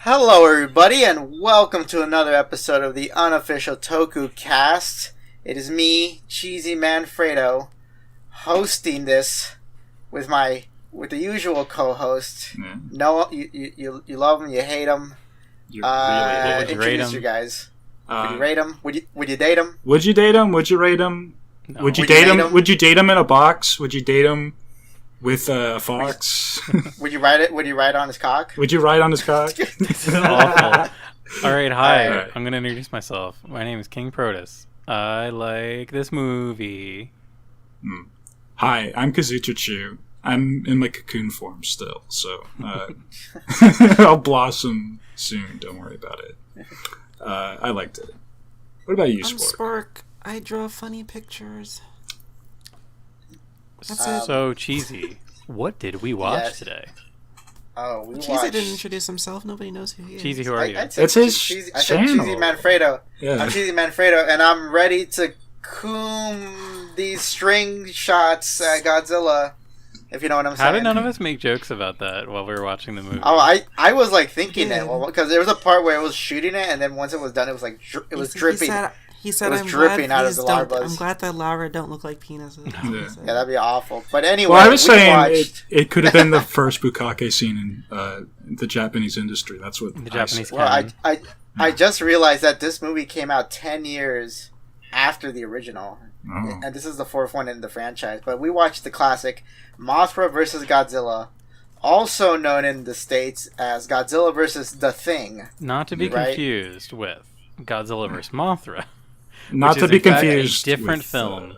Hello, everybody, and welcome to another episode of the Unofficial Tokucast. It is me, Cheesymanfredo, hosting this with the usual co-host. No, you love him, you hate him. Introduce you guys. Would you rate him? Would you date him? Would you date him? Would you rate him? No. Would you date him? Would you date him in a box? Would you date him with a fox? Would you ride it? Would you ride on his cock? Would you ride on his cock? This is awful. All right, hi. All right. I'm going to introduce myself. My name is King Protus. I like this movie. Hi, I'm Kazoo. I'm in my cocoon form still, so I'll blossom soon. Don't worry about it. I liked it. What about you, I'm Spork? Spork. I draw funny pictures. That's it. So, Cheesy, what did we watch today? Oh, we Cheesy watched... didn't introduce himself. Nobody knows who he is. Cheesy, who are you? It's his channel. I said Cheesymanfredo. Yeah. I'm Cheesymanfredo, and I'm ready to coom these string shots at Godzilla, if you know what I'm saying. How did none of us make jokes about that while we were watching the movie? Oh, I was like thinking it, because there was a part where it was shooting it, and then once it was done, it was like it was dripping. He said, I'm glad out of the larvas. I'm glad that larvae don't look like penises. Yeah, that'd be awful. But anyway, well, I was saying it could have been the first bukkake scene in the Japanese industry. That's what the Japanese. Well, I just realized that this movie came out 10 years after the original, and this is the fourth one in the franchise. But we watched the classic Mothra vs. Godzilla, also known in the States as Godzilla vs. The Thing. Not to be confused with Godzilla vs. Mothra. Not to be confused. A different film.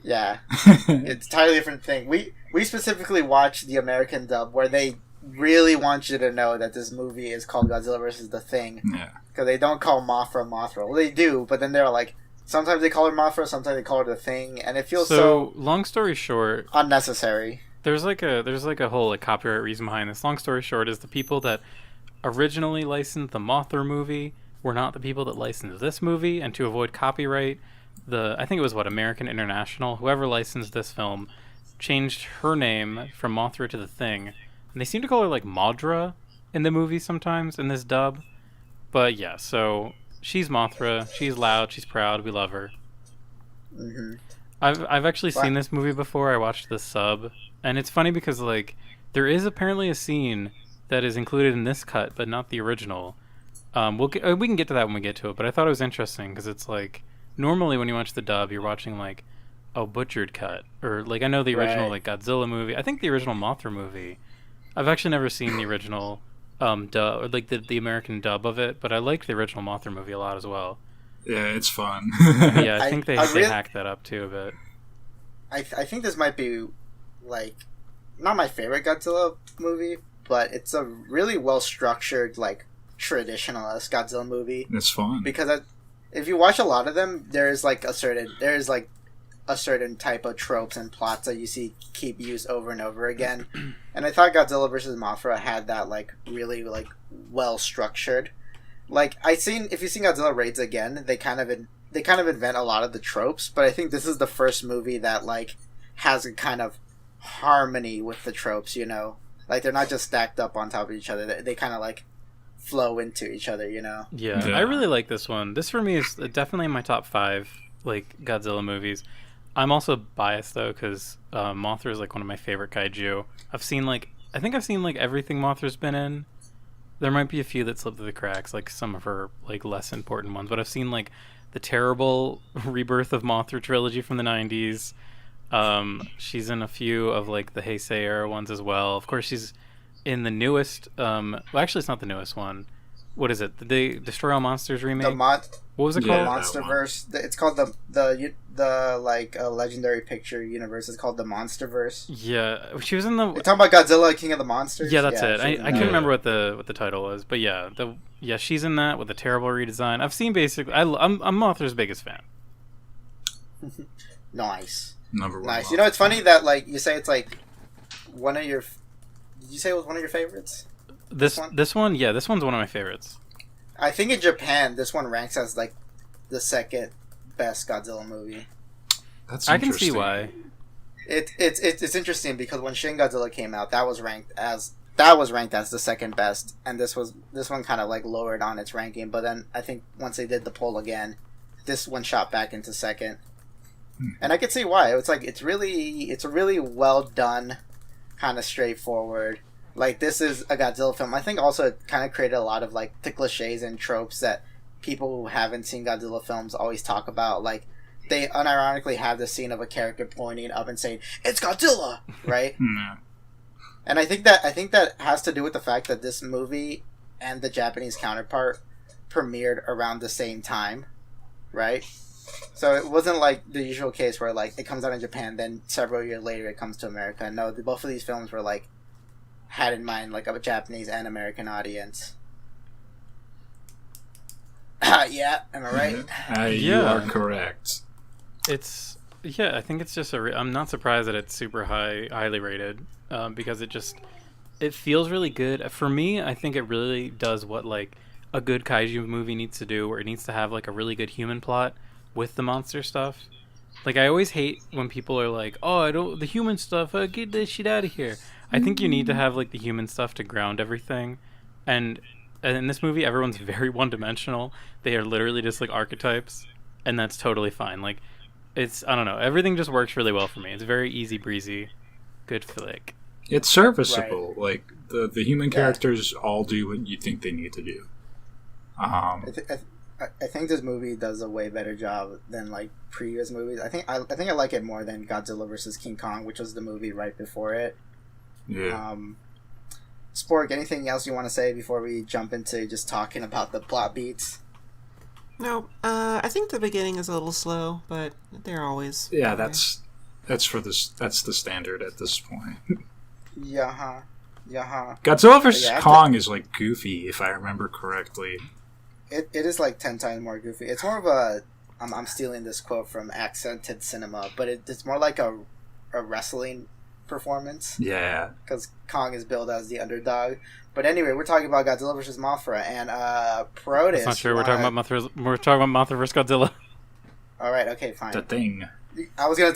Yeah, it's an entirely different thing. We specifically watched the American dub, where they really want you to know that this movie is called Godzilla vs. The Thing. Yeah. Because they don't call Mothra. Well, they do, but then they're like, sometimes they call her Mothra, sometimes they call her The Thing, and it feels so long story short, unnecessary. There's like a whole copyright reason behind this. Long story short is the people that originally licensed the Mothra movie were not the people that licensed this movie, and to avoid copyright, I think it was American International, whoever licensed this film, changed her name from Mothra to The Thing, and they seem to call her like Mothra in the movie sometimes in this dub. But yeah, so she's Mothra, she's loud, she's proud, we love her. Mm-hmm. I've actually seen this movie before. I watched the sub, and it's funny because like there is apparently a scene that is included in this cut, but not the original. We can get to that when we get to it, but I thought it was interesting because it's like normally when you watch the dub, you're watching like a butchered cut, or like I know the original like Godzilla movie. I think the original Mothra movie. I've actually never seen the original dub, or like the American dub of it, but I liked the original Mothra movie a lot as well. Yeah, it's fun. Yeah, I think they hacked that up too a bit. I think this might be like not my favorite Godzilla movie, but it's a really well structured like traditionalist Godzilla movie. It's fun because if you watch a lot of them, there's a certain type of tropes and plots that you see keep used over and over again. And I thought Godzilla vs. Mothra had that like really like well structured. Like if you've seen Godzilla Raids Again, they kind of invent a lot of the tropes, but I think this is the first movie that like has a kind of harmony with the tropes. You know, like they're not just stacked up on top of each other. They kind of like flow into each other, you know? Yeah, I really like this one. This for me is definitely in my top 5 like Godzilla movies. I'm also biased though because Mothra is like one of my favorite kaiju. I think I've seen like everything Mothra's been in. There might be a few that slip through the cracks, like some of her like less important ones, but I've seen like the terrible Rebirth of Mothra trilogy from the 90s. She's in a few of like the Heisei era ones as well. Of course, she's in the newest, well, actually, it's not the newest one. What is it? The Destroy All Monsters remake? What was it called? Monsterverse. It's called the like legendary picture universe. It's called the Monsterverse. Yeah, she was in the. You're talking about Godzilla, King of the Monsters. Yeah, that's it. I couldn't remember what the title was, but yeah, she's in that with a terrible redesign. I've seen basically. I'm Mothra's biggest fan. Nice. Number one. Nice. You know, it's funny that like you say it's like one of your. Did you say it was one of your favorites? This one, yeah, this one's one of my favorites. I think in Japan, this one ranks as like the second best Godzilla movie. That's I can see why. It's interesting because when Shin Godzilla came out, that was ranked as that was ranked as the second best, and this one kind of like lowered on its ranking. But then I think once they did the poll again, this one shot back into second, and I could see why. It's like it's a really well done, kind of straightforward. Like, this is a Godzilla film. I think also it kind of created a lot of like the cliches and tropes that people who haven't seen Godzilla films always talk about. Like, they unironically have the scene of a character pointing up and saying, "It's Godzilla," right? And I think that has to do with the fact that this movie and the Japanese counterpart premiered around the same time, right? So it wasn't like the usual case where like it comes out in Japan, then several years later it comes to America. No, both of these films were like had in mind like a Japanese and American audience. Yeah, am I right? You are correct. I think it's just I'm not surprised that it's super highly rated, because it feels really good. For me, I think it really does what like a good kaiju movie needs to do, where it needs to have like a really good human plot with the monster stuff. Like, I always hate when people are like, "Oh, the human stuff, get this shit out of here." I think you need to have like the human stuff to ground everything, and in this movie, everyone's very one-dimensional. They are literally just like archetypes, and that's totally fine. Like, I don't know, everything just works really well for me. It's very easy breezy, good flick. It's serviceable. Right. Like the human characters all do what you think they need to do. I think this movie does a way better job than like previous movies. I think I like it more than Godzilla vs. King Kong, which was the movie right before it. Yeah. Spork, anything else you want to say before we jump into just talking about the plot beats? No, I think the beginning is a little slow, but they're always... Yeah, that's the standard at this point. Yeah. Godzilla vs. Kong is like goofy, if I remember correctly. It is like 10 times more goofy. It's more of a... I'm stealing this quote from Accented Cinema, but it's more like a wrestling performance. Yeah. Because Kong is billed as the underdog. But anyway, we're talking about Godzilla vs. Mothra, and Protus... That's not true. We're talking about Mothra vs. Godzilla. All right. Okay. Fine. The thing. I was gonna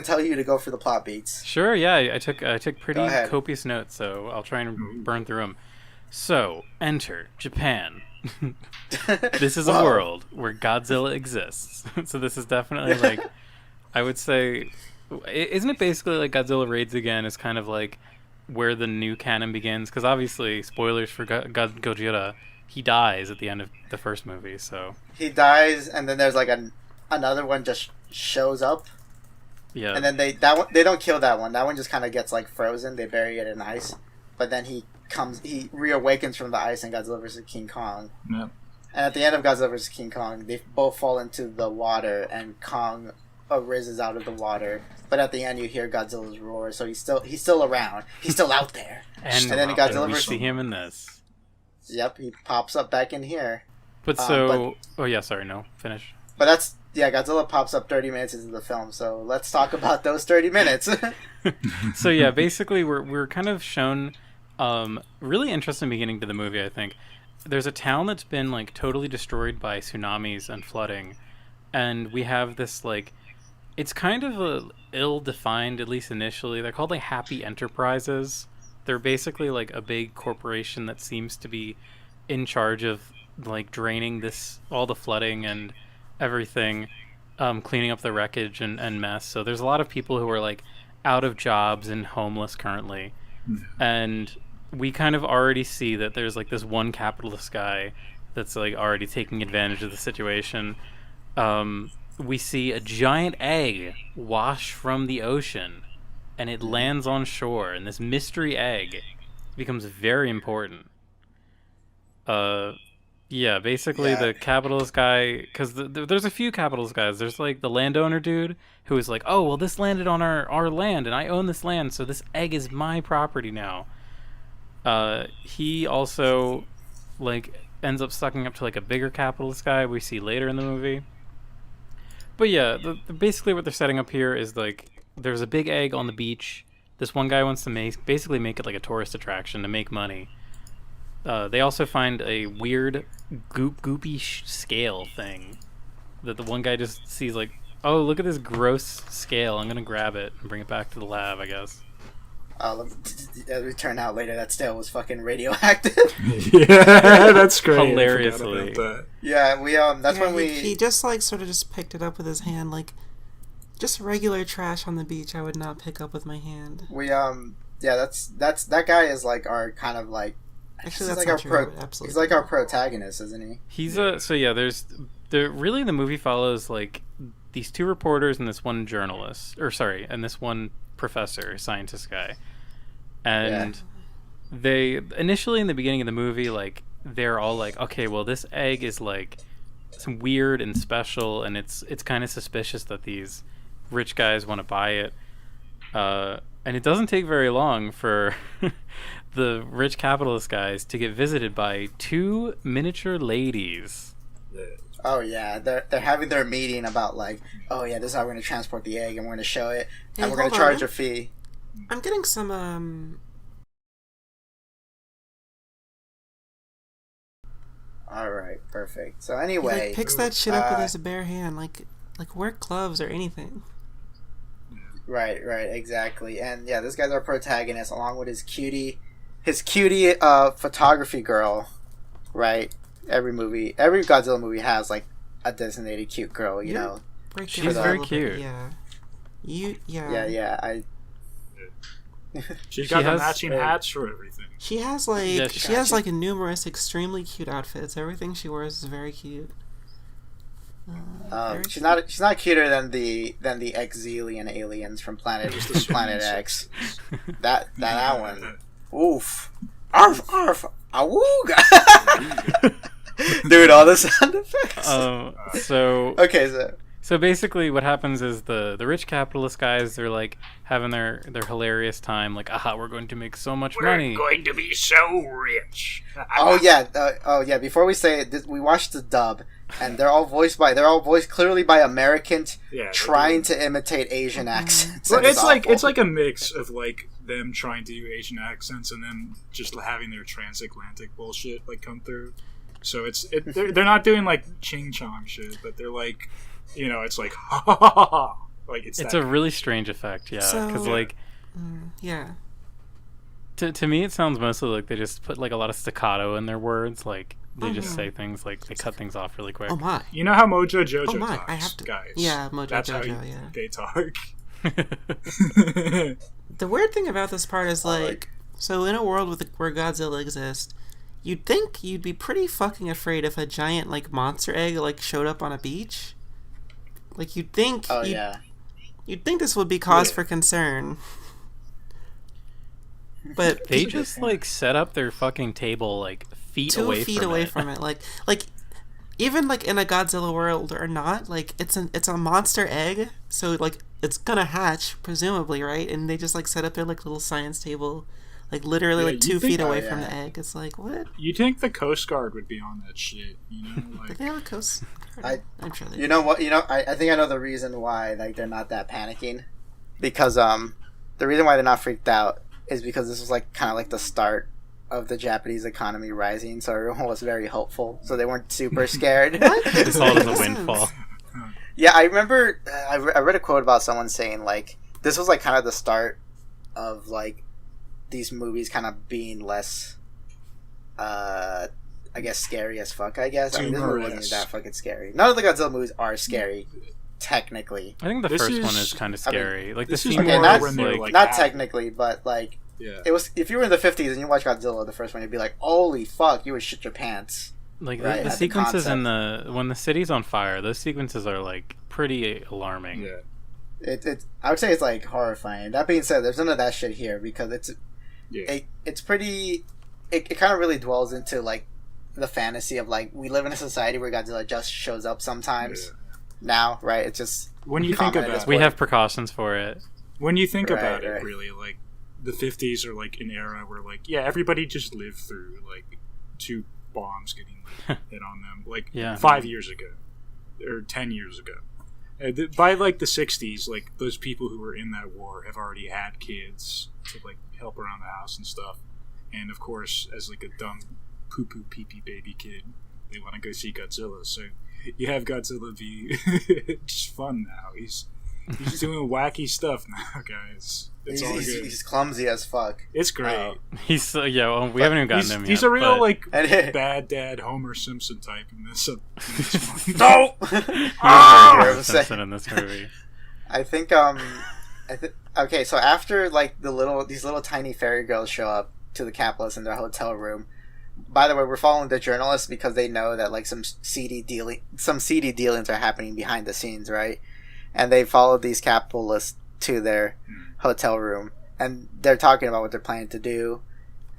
tell you to go for the plot beats. Sure. Yeah. I took pretty copious notes, so I'll try and burn through them. So, enter Japan. This is a world where Godzilla exists. So this is definitely like, I would say, isn't it basically like Godzilla Raids Again is kind of like where the new canon begins? Because obviously, spoilers for Gojira, he dies at the end of the first movie. So he dies, and then there's like another one just shows up. Yeah. And then they don't kill that one. That one just kind of gets like frozen. They bury it in ice, but then he reawakens from the ice in Godzilla vs. King Kong. Yep. And at the end of Godzilla vs. King Kong, they both fall into the water, and Kong arises out of the water. But at the end, you hear Godzilla's roar, so he's still around. He's still out there. And then Godzilla vs. see him in this. Yep, he pops up back in here. But finish. But Godzilla pops up 30 minutes into the film, so let's talk about those 30 minutes. So yeah, basically we're kind of shown really interesting beginning to the movie, I think. There's a town that's been like totally destroyed by tsunamis and flooding, and we have this like, it's kind of a ill-defined, at least initially. They're called like Happy Enterprises. They're basically like a big corporation that seems to be in charge of like draining all the flooding and everything, cleaning up the wreckage and mess. So there's a lot of people who are like out of jobs and homeless currently. And we kind of already see that there's like this one capitalist guy that's like already taking advantage of the situation. We see a giant egg wash from the ocean, and it lands on shore, and this mystery egg becomes very important. Basically the capitalist guy, because there's a few capitalist guys. There's like the landowner dude who is like, oh, well, this landed on our land, and I own this land, so this egg is my property now. He also like ends up sucking up to like a bigger capitalist guy we see later in the movie. But yeah, basically what they're setting up here is like there's a big egg on the beach. This one guy wants to basically make it like a tourist attraction to make money. They also find a weird goopy scale thing that the one guy just sees like, oh, look at this gross scale. I'm going to grab it and bring it back to the lab, I guess. As we turn out later, that stale was fucking radioactive. Yeah, that's great. Hilariously. I forgot about that. Yeah, we that's Yeah, when we he just like sort of just picked it up with his hand, like just regular trash on the beach. I would not pick up with my hand. that's that guy is like our kind of like Actually, he's that's like not our true. Absolutely, he's like our protagonist, isn't he? He's there's really the movie follows like these two reporters and this one journalist, and this one professor, scientist guy. And they initially in the beginning of the movie, like they're all like, okay, well this egg is like some weird and special, and it's kind of suspicious that these rich guys want to buy it. And it doesn't take very long for the rich capitalist guys to get visited by two miniature ladies. Oh yeah, they're having their meeting about like, oh yeah, this is how we're gonna transport the egg, and we're gonna show it, and we're gonna charge a fee. I'm getting some All right, perfect. So anyway, he, like, picks that shit up with his bare hand, like wear gloves or anything. Right, exactly. And yeah, this guy's our protagonist, along with his cutie photography girl. Right, every Godzilla movie has like a designated cute girl, you know. She's very cute. Yeah. She's got the matching hats for everything. She has like she has like numerous extremely cute outfits. Everything she wears is very cute. She's not cuter than the Exilian aliens from Planet X. that one. Oof. Arf arf. Awooga. Dude, all the sound effects. So basically what happens is the rich capitalist guys, they're like having their hilarious time, like, aha, we're going to make so much money. We're going to be so rich. Oh yeah, before we say it, we watched the dub, and they're all voiced clearly by Americans trying to imitate Asian accents. Well, it's like a mix of like them trying to do Asian accents and then just having their transatlantic bullshit like come through. So they're not doing like ching chong shit, but they're like, you know, it's like ha ha ha ha. Like it's a really strange effect, yeah. Because to me it sounds mostly like they just put like a lot of staccato in their words, like they just say things like they cut things off really quick. Oh my! You know how Mojo Jojo talks, I have to, guys. Yeah, Mojo That's Jojo. How they talk. The weird thing about this part is like, so in a world where Godzilla exists, you'd think you'd be pretty fucking afraid if a giant like monster egg like showed up on a beach. Like you'd think. You'd think this would be cause for concern. But they just like set up their fucking table like two feet away from it. Like even like in a Godzilla world or not, like it's a monster egg, so like it's gonna hatch presumably, right? And they just like set up their like little science table, like literally like 2 feet away from the egg. It's like, what? You'd think the Coast Guard would be on that shit, you know? Like, but they have a Coast Guard. I'm sure they do. You know what? You know, I think I know the reason why like they're not that panicking, because the reason why they're not freaked out is because this was like kind of like the start of the Japanese economy rising, so everyone was very hopeful, so they weren't super scared. It's all in the windfall. Yeah, I remember I read a quote about someone saying like this was like kind of the start of like these movies kind of being less I guess scary as fuck. I guess this movie wasn't that fucking scary. None of the Godzilla movies are scary technically. I think the first one is kind of scary. Like the scene not technically, but like it was. If you were in the 50s and you watched Godzilla, the first one, you'd be like, "Holy fuck!" You would shit your pants. Like the sequences in when the city's on fire, those sequences are like pretty alarming. Yeah, I would say it's like horrifying. That being said, there's none of that shit here because it's pretty. It kind of really dwells into like the fantasy of like we live in a society where Godzilla just shows up sometimes. Now, right? It's just when you think about it, we have precautions for it. When you think about it, really, like the 50s are like an era where like everybody just lived through like 2 bombs getting hit on them like 5 years ago or 10 years ago. By like the 60s, like those people who were in that war have already had kids to like help around the house and stuff, and of course, as like a dumb poo poo pee pee baby kid, they want to go see Godzilla. So you have Godzilla be just fun now. He's doing wacky stuff now, guys. It's all good. He's clumsy as fuck. It's great. He's so we haven't even gotten him yet. He's a real but... bad dad Homer Simpson type in this. No. Homer Simpson in this movie. I think okay, so after like these little tiny fairy girls show up to the capitalist in their hotel room. By the way, we're following the journalists because they know that like some seedy dealings are happening behind the scenes, right? And they followed these capitalists to their hotel room, and they're talking about what they're planning to do.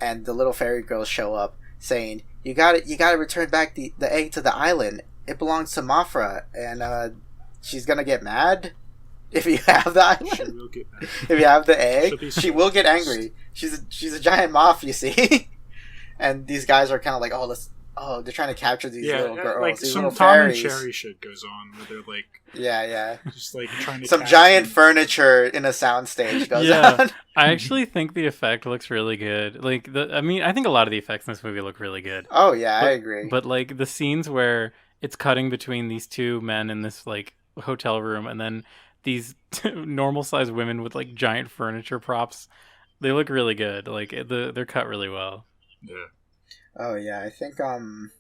And the little fairy girls show up, saying, "You got to return back the egg to the island. It belongs to Mothra, and she's gonna get mad if you have the island. She will get mad. If you have the egg, she will get angry. She's a giant moth, you see." And these guys are kind of like, they're trying to capture these little girls. Like these some little Tom fairies. and Jerry shit goes on where they're like, yeah, just like trying to some catch giant them. furniture in a soundstage goes on. I actually think the effect looks really good. Like I think a lot of the effects in this movie look really good. Oh yeah, I agree. But like the scenes where it's cutting between these two men in this like hotel room, and then these normal sized women with like giant furniture props, they look really good. Like they're cut really well. Yeah. Oh yeah, I think and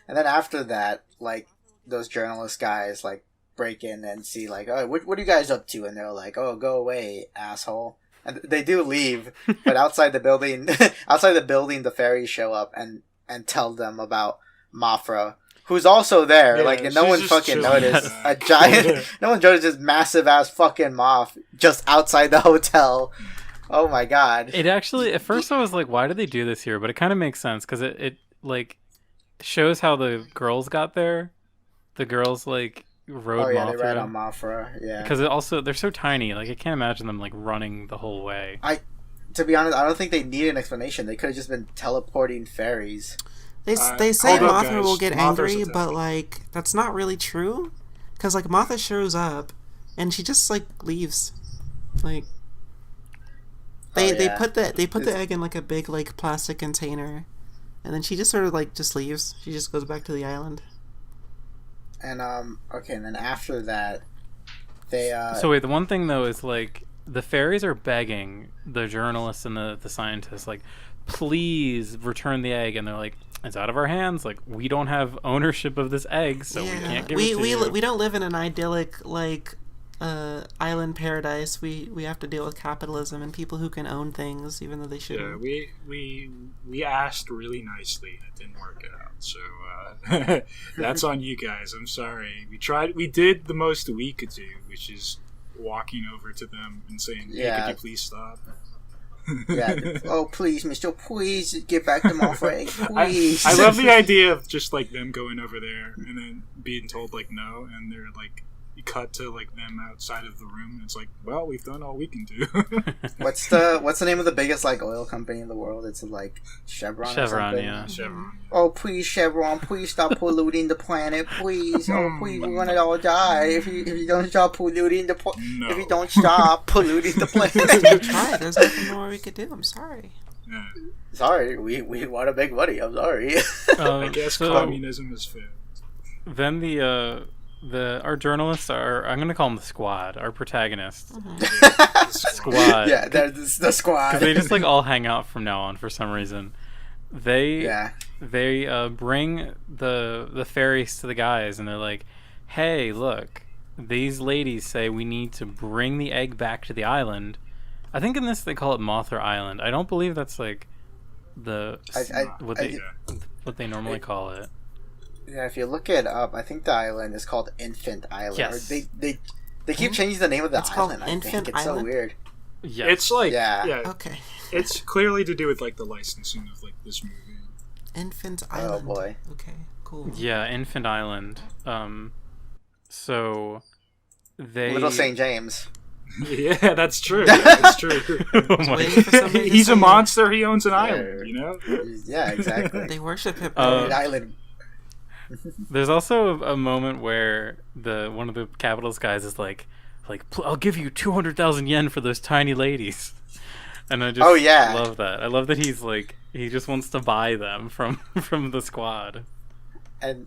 then after that, like those journalist guys like break in and see like, "Oh, what are you guys up to?" And they're like, "Oh, go away, asshole." And they do leave, but outside the building, the fairies show up and tell them about Mothra, who's also there. Yeah, like, and no one fucking chilling. noticed a giant. No one noticed this massive ass fucking moth just outside the hotel. Oh my god! It actually, at first I was like, why did they do this here? But it kind of makes sense because it like shows how the girls got there. The girls like rode Mothra. They ride on Mothra. Yeah. Because they're so tiny. Like I can't imagine them like running the whole way. To be honest, I don't think they need an explanation. They could have just been teleporting fairies. They say Mothra will get angry, but like that's not really true. Because like Mothra shows up, and she just like leaves, like. They put the egg in like a big like plastic container, and then she just sort of like just leaves. She just goes back to the island. And and then after that, they So wait, the one thing though is like the fairies are begging the journalists and the scientists like, please return the egg, and they're like, it's out of our hands. Like we don't have ownership of this egg, so we can't give it to you. We don't live in an idyllic like. Island paradise. We have to deal with capitalism and people who can own things even though they shouldn't. Yeah, we asked really nicely and it didn't work out. So that's on you guys. I'm sorry. We did the most we could do, which is walking over to them and saying, "Hey, could you please stop?" Oh, please, mister, please get back to Mothra, please. I love the idea of just like them going over there and then being told like no, and they're like, you cut to like them outside of the room, and it's like, well, we've done all we can do. What's the name of the biggest like oil company in the world? It's like Chevron. Yeah. Chevron. Oh, please, Chevron, please stop polluting the planet, please. Oh, please, we're gonna all die if you don't stop polluting the if you don't stop polluting the planet. Try. There's nothing more we could do. I'm sorry. Yeah. Sorry, we want to make money. I'm sorry. I guess communism is failed. Then our journalists are, I'm gonna call them the squad, our protagonists. Squad. Yeah, there's the squad. Because they just like all hang out from now on for some reason. They bring the fairies to the guys, and they're like, hey, look, these ladies say we need to bring the egg back to the island. I think in this they call it Mothra Island. I don't believe that's like what they normally call it. Yeah, if you look it up, I think the island is called Infant Island. Yes. Or they keep changing the name of the island. Called Infant It's Island? so weird. Yeah. It's like Okay. It's clearly to do with like the licensing of like this movie. Infant Island. Oh boy. Okay. Cool. Yeah, Infant Island. So they Little St. James. Yeah, that's true. That's true. Waiting for somebody to He's a say monster. He owns an island. You know. Yeah, exactly. They worship him. An island. There's also a moment where one of the capitalist guys is like, I'll give you 200,000 yen for those tiny ladies, and I just love that. I love that he's like, he just wants to buy them from the squad, and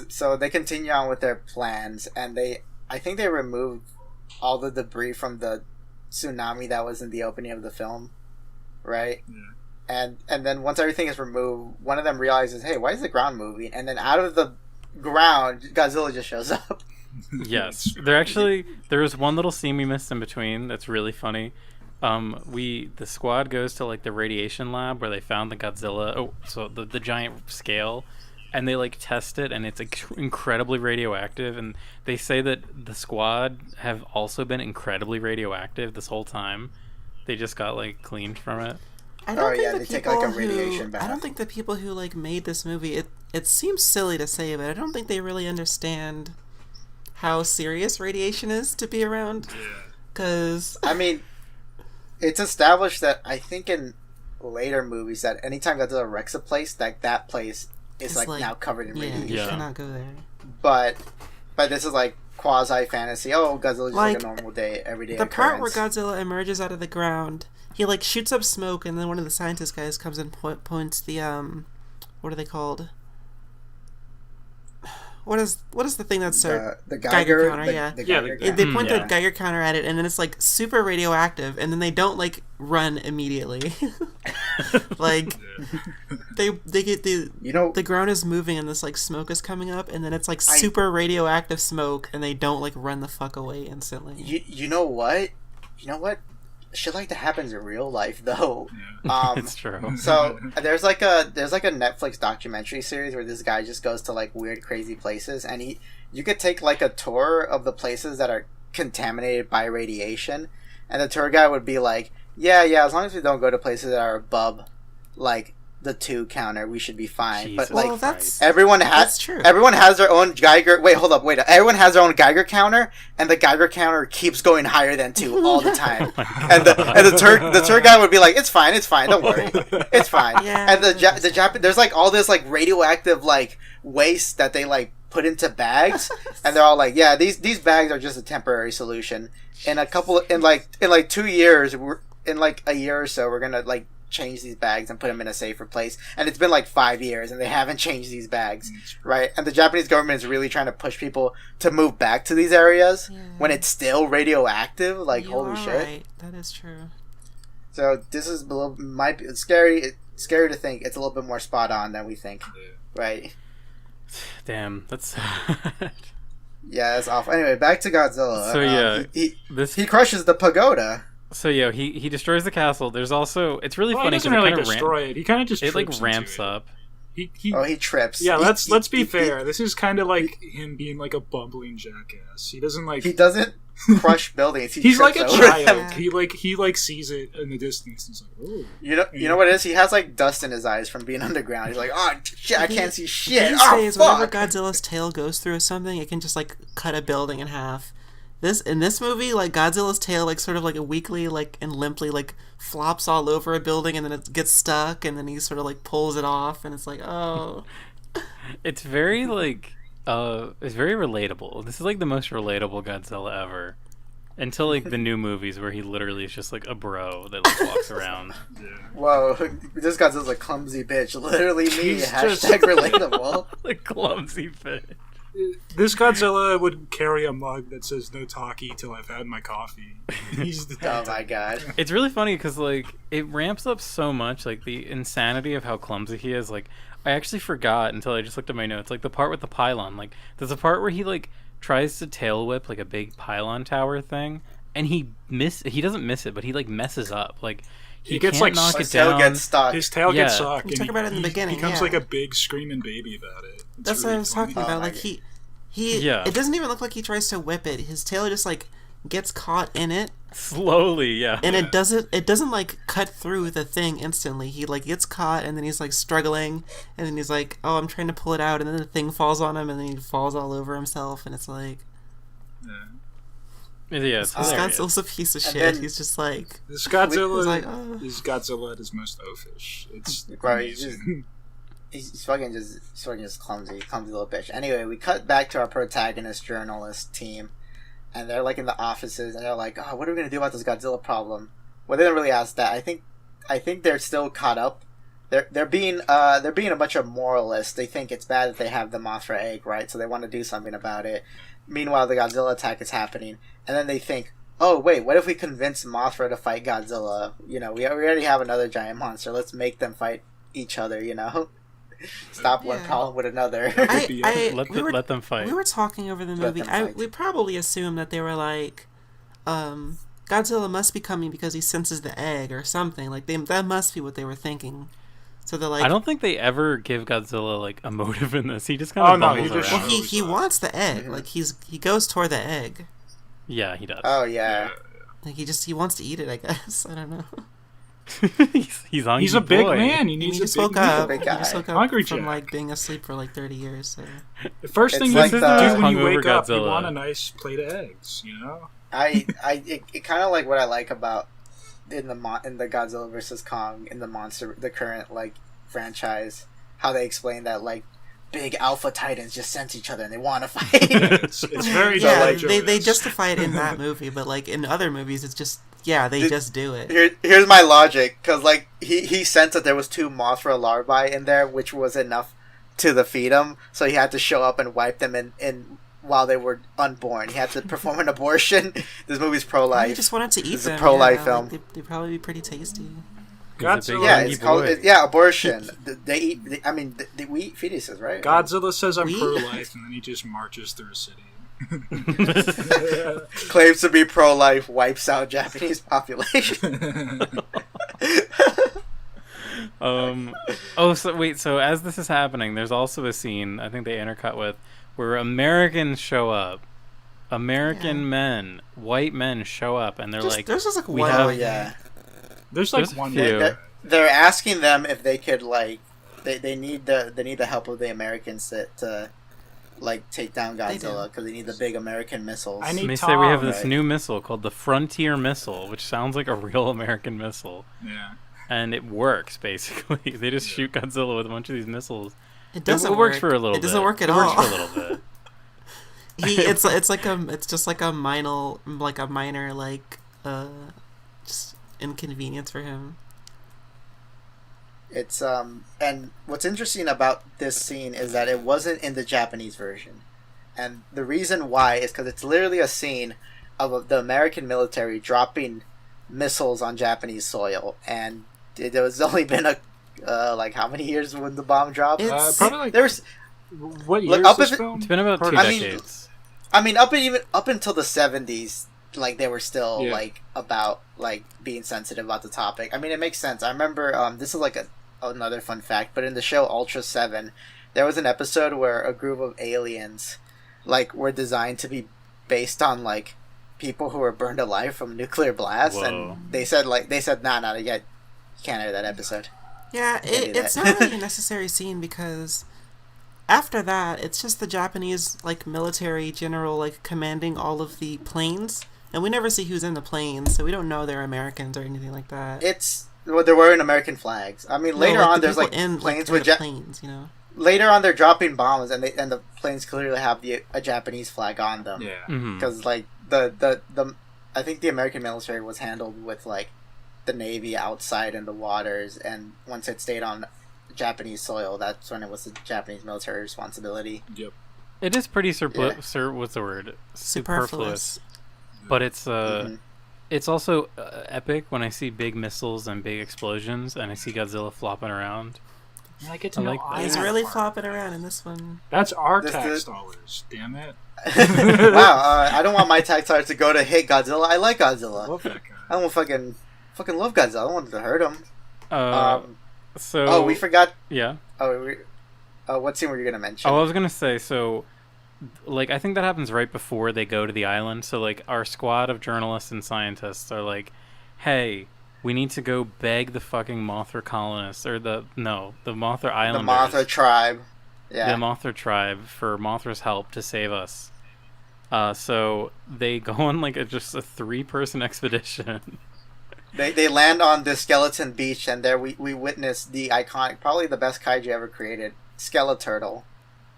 so they continue on with their plans, and I think they removed all the debris from the tsunami that was in the opening of the film, right? Yeah. And then once everything is removed, one of them realizes, hey, why is the ground moving? And then out of the ground, Godzilla just shows up. Yes, there was one little scene we missed in between that's really funny. The squad goes to like the radiation lab where they found the Godzilla. Oh, so the giant scale, and they like test it, and it's incredibly radioactive. And they say that the squad have also been incredibly radioactive this whole time. They just got like cleaned from it. I don't think they take like a radiation bath. I don't think the people who like made this movie, it seems silly to say, but I don't think they really understand how serious radiation is to be around. Because I mean, it's established that I think in later movies that anytime Godzilla wrecks a place, that place is like now covered in radiation. You cannot go there. But this is like quasi fantasy. Oh, Godzilla's just like a normal day, everyday occurrence. Part where Godzilla emerges out of the ground, he like shoots up smoke, and then one of the scientist guys comes and points the what are they called? What is the thing that's the Geiger counter? The Geiger they point the Geiger counter at it, and then it's like super radioactive, and then they don't like run immediately. Like they get the ground is moving, and this like smoke is coming up, and then it's like super radioactive smoke, and they don't like run the fuck away instantly. You know what? Shit like that happens in real life, though. It's true. So there's like a Netflix documentary series where this guy just goes to like weird, crazy places, and you could take like a tour of the places that are contaminated by radiation, and the tour guide would be like, yeah, as long as we don't go to places that are above like the 2 counter, we should be fine. Jesus. But like, well, that's everyone has their own Geiger. Wait, hold up, wait. Everyone has their own Geiger counter, and the Geiger counter keeps going higher than 2 all the time. And the tour guy would be like, "It's fine, don't worry, it's fine." Yeah. And the Japan, there's like all this like radioactive like waste that they like put into bags, and they're all like, "Yeah, these bags are just a temporary solution. In like 2 years, in like a year or so, we're gonna like change these bags and put them in a safer place." And it's been like 5 years and they haven't changed these bags, right? And the Japanese government is really trying to push people to move back to these areas when it's still radioactive. Like, holy shit. Right. That is true. So this is might be scary. It's scary to think it's a little bit more spot on than we think, right? Damn, that's Yeah, that's awful. Anyway, back to Godzilla. So he crushes the pagoda. So he destroys the castle. There's also it's really funny because he doesn't really destroy it. He kind of just it like trips ramps into it. up. He trips. Yeah, let's be fair. This is kind of like him being like a bumbling jackass. He doesn't like. He doesn't crush buildings. He's like a child. Them. He sees it in the distance. He's like, oh. You know what it is? He has like dust in his eyes from being underground. He's like, oh shit, I can't see shit. These days, fuck. whenever Godzilla's tail goes through something, it can just like cut a building in half. In this movie, like Godzilla's tail, like sort of like a weakly, like and limply, like flops all over a building, and then it gets stuck, and then he sort of like pulls it off, and it's like, oh. It's very like, it's very relatable. This is like the most relatable Godzilla ever, until like the new movies where he literally is just like a bro that like walks around. Whoa, this Godzilla's a clumsy bitch. Literally me. Hashtag relatable. Like clumsy bitch. This Godzilla would carry a mug that says "No Taki till I've had my coffee." Oh my god! It's really funny because like it ramps up so much, like the insanity of how clumsy he is. Like I actually forgot until I just looked at my notes. Like the part with the pylon. Like there's a part where he like tries to tail whip like a big pylon tower thing, and he doesn't miss it, but he like messes up. Like he gets like knock it down. Gets stuck. His tail gets stuck. We talked about it in the beginning. He becomes like a big screaming baby about it. That's really what I was talking about. Like he it doesn't even look like he tries to whip it. His tail just like gets caught in it slowly, yeah. And it doesn't like cut through the thing instantly. He like gets caught, and then he's like struggling, and then he's like, "Oh, I'm trying to pull it out," and then the thing falls on him, and then he falls all over himself, and it's like, it's this Godzilla's a piece of shit. He's just like this Godzilla. Is Godzilla at his most oafish. It's amazing. He's fucking just clumsy little bitch. Anyway, we cut back to our protagonist journalist team, and they're like in the offices, and they're like, "Oh, what are we gonna do about this Godzilla problem?" Well, they didn't really ask that. I think they're still caught up. They're being a bunch of moralists. They think it's bad that they have the Mothra egg, right? So they want to do something about it. meanwhile, the Godzilla attack is happening, and then they think, oh, wait, what if we convince Mothra to fight Godzilla? You know, we already have another giant monster. Let's make them fight each other, you know? Stop one problem with another. Let them fight. We were talking over the movie. We probably assumed that they were like, Godzilla must be coming because he senses the egg or something. Like, that must be what they were thinking. So they're like, I don't think they ever give Godzilla like a motive in this. He just kind of bumbles around. Well, he wants the egg. Like he goes toward the egg. Yeah, he does. Oh yeah. Like he wants to eat it. I guess I don't know. he's hungry. He's a big man. He needs He just big woke Hungry up from Jack. like being asleep for like 30 years. So. The first It's thing like you the do when you hungover wake up, you Godzilla. want a nice plate of eggs, you know? It kind of like what I like about in the Godzilla versus Kong in the current like franchise, how they explain that like big alpha titans just sense each other and they want to fight. It's very they justify it in that movie, but like in other movies, it's just they just do it. Here's my logic, because like he sensed that there was 2 Mothra larvae in there, which was enough to defeat him, so he had to show up and wipe them in while they were unborn. He had to perform an abortion. This movie's pro-life. He just wanted to eat It's them. a pro-life film. Like, they'd probably be pretty tasty. Yeah, it's called abortion. They eat. We eat fetuses, right? Godzilla says I'm pro-life, and then he just marches through a city. Claims to be pro-life, wipes out Japanese population. So as this is happening, there's also a scene I think they intercut with where Americans show up. American men, white men show up, and they're like, "There's just like we one." have, There's like one. They're asking them if they could like they need the help of the Americans to like take down Godzilla because they need the big American missiles. They say we have this new missile called the Frontier missile, which sounds like a real American missile. Yeah. And it works basically. They just shoot Godzilla with a bunch of these missiles. It doesn't. It works for a little bit. It doesn't work at all. It works for a little bit. It's just like a minor just inconvenience for him. It's and what's interesting about this scene is that it wasn't in the Japanese version, and the reason why is because it's literally a scene of the American military dropping missiles on Japanese soil, and there was only been like how many years when the bomb dropped? Probably like there's what year is this film? It's been about 2 decades. I mean, up until the 70s, like they were still like about like being sensitive about the topic. I mean, it makes sense. I remember this is like another fun fact, but in the show Ultra 7, there was an episode where a group of aliens like were designed to be based on like people who were burned alive from nuclear blasts. Whoa. And they said nah, you can't air that episode. Yeah, it's not really a necessary scene because after that, it's just the Japanese like military general like commanding all of the planes, and we never see who's in the planes, so we don't know they're Americans or anything like that. They're wearing American flags. I mean, later on, there's like planes with planes, you know. Later on, they're dropping bombs, and the planes clearly have a Japanese flag on them. Yeah, because like the I think the American military was handled with like the Navy outside in the waters, and once it stayed on Japanese soil, that's when it was the Japanese military responsibility. Yep. It is pretty what's the word? Superfluous. But it's it's also epic when I see big missiles and big explosions, and I see Godzilla flopping around. I get to know he's really flopping around in this one. That's our tax dollars. Damn it! Wow, I don't want my tax dollars to go to hit Godzilla. I like Godzilla. I love that guy. I don't fucking love Godzilla. I don't want to hurt him. So we forgot. Yeah. What scene were you gonna mention? I was gonna say like I think that happens right before they go to the island. So like our squad of journalists and scientists are like, "Hey, we need to go beg the fucking Mothra colonists the Mothra Islanders, the Mothra tribe, the Mothra tribe for Mothra's help to save us." So they go on like just a 3-person expedition. They land on the skeleton beach, and there we witness the iconic, probably the best kaiju ever created, Skeleturtle.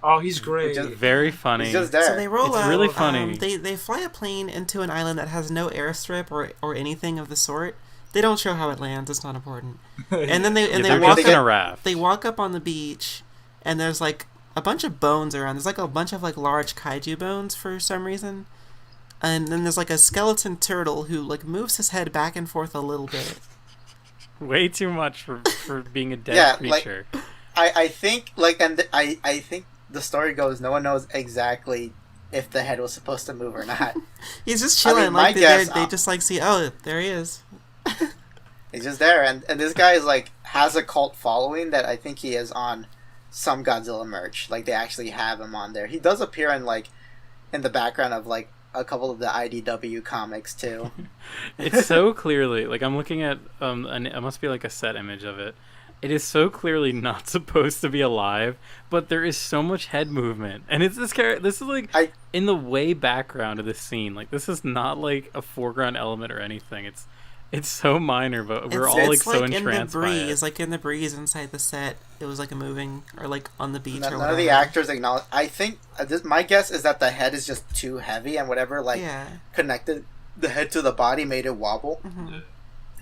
Oh, he's great. Very funny. He's just there. So they roll out. Really funny. They fly a plane into an island that has no airstrip or anything of the sort. They don't show how it lands. It's not important. And then they walk in a raft. They walk up on the beach, and there's like a bunch of bones around. There's like a bunch of like large kaiju bones for some reason. And then there's like a skeleton turtle who like moves his head back and forth a little bit. Way too much for being a dead creature. I think like I think the story goes no one knows exactly if the head was supposed to move or not. He's just chilling. I mean, they just like see, oh, there he is. He's just there, and this guy is like has a cult following that I think he is on some Godzilla merch. Like they actually have him on there. He does appear in like in the background of like a couple of the IDW comics too. It's so clearly like I'm looking at and it must be like a set image of it. It is so clearly not supposed to be alive, but there is so much head movement, and it's this character. This is like in the way background of the scene. Like this is not like a foreground element or anything. It's so minor, but we're all like so entranced by it. It's like in the breeze inside the set. It was like a moving or like on the beach. Or whatever. None of the actors acknowledge. I think my guess is that the head is just too heavy, and whatever connected the head to the body made it wobble. Mm-hmm.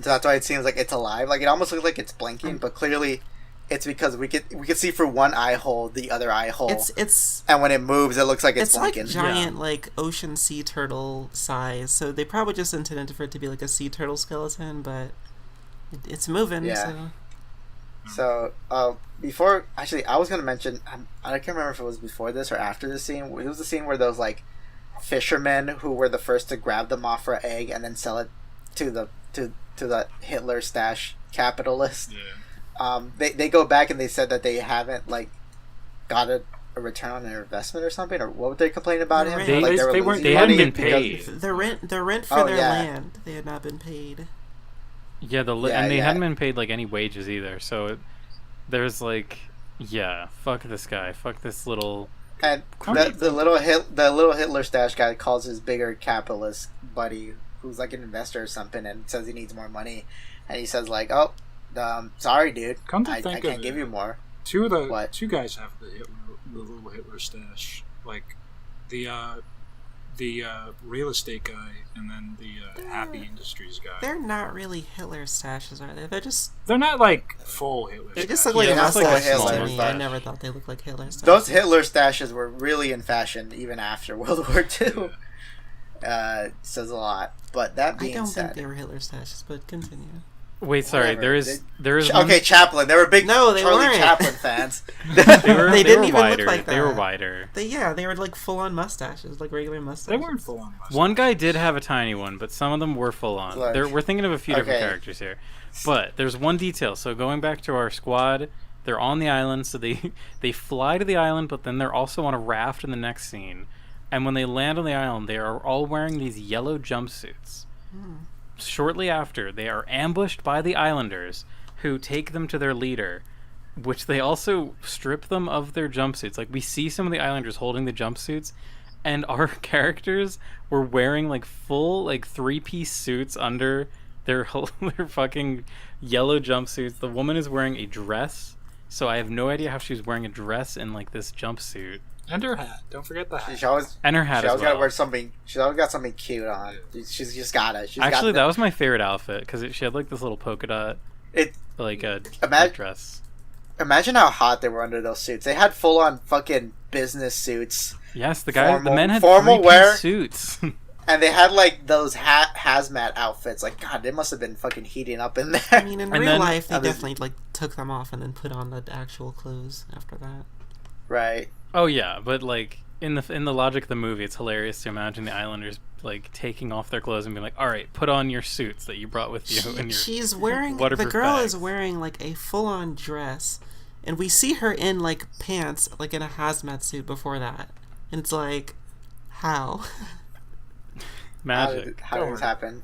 So that's why it seems like it's alive. Like it almost looks like it's blinking, but clearly it's because we could see through one eye hole the other eye hole. It's and when it moves, it looks like it's blinking. Like giant like ocean sea turtle size. So they probably just intended for it to be like a sea turtle skeleton, but it's moving. Yeah. So before actually, I was gonna mention. I can't remember if it was before this or after the scene. It was the scene where those like fishermen who were the first to grab the Mothra egg and then sell it to the Hitler stash capitalist. Yeah. They go back and they said that they haven't like got a return on their investment or something, or what were they complaining about him? They hadn't been paid. The rent for their land, they had not been paid. Yeah, and they hadn't been paid like any wages either. So there's like, fuck this guy, fuck this little. And the little Hitler stash guy calls his bigger capitalist buddy, who's like an investor or something, and says he needs more money, and he says like, "Oh, sorry, dude, I can't give you more." Two guys have the little Hitler stash, like the real estate guy and then the Happy Industries guy. They're not really Hitler stashes, are they? They're not like full Hitler. They stashes. just look like Hitler to me. I never thought they looked like Hitler stashes. Those Hitler stashes were really in fashion even after World War II. Says a lot. But that being said, I don't think they were Hitler stashes, but continue. Wait, sorry. Whatever. There is. Okay, Chaplin. They were big Charlie weren't. Chaplin fans. They didn't were even wider. look like that. They were wider. They were like full on mustaches, like regular mustaches. They weren't full on mustaches. One guy did have a tiny one, but some of them were full on. Look. We're thinking of a few different characters here, but there's one detail. So going back to our squad, they're on the island. So they fly to the island, but then they're also on a raft in the next scene. And when they land on the island, they are all wearing these yellow jumpsuits. Shortly after, they are ambushed by the islanders, who take them to their leader, which they also strip them of their jumpsuits. Like, we see some of the islanders holding the jumpsuits, and our characters were wearing, like, full, like, three-piece suits under their fucking yellow jumpsuits. The woman is wearing a dress, so I have no idea how she was wearing a dress in, like, this jumpsuit. And her hat. Don't forget the hat. And her hat as well. She always gotta wear something. She's always got something cute on. She's just gotta. Actually, that was my favorite outfit because she had like this little polka dot, like a dress. Imagine how hot they were under those suits. They had full on fucking business suits. Yes, the men had formal wear suits. And they had like those hazmat outfits. Like, God, they must have been fucking heating up in there. I mean, in real life, they definitely like took them off and then put on the actual clothes after that. Right. Oh yeah, but like in the logic of the movie, it's hilarious to imagine the Islanders like taking off their clothes and being like, "All right, put on your suits that you brought with you." She's wearing the girl is wearing like a full-on dress, and we see her in like pants, like in a hazmat suit before that, and it's like, how? Magic. How did this happen?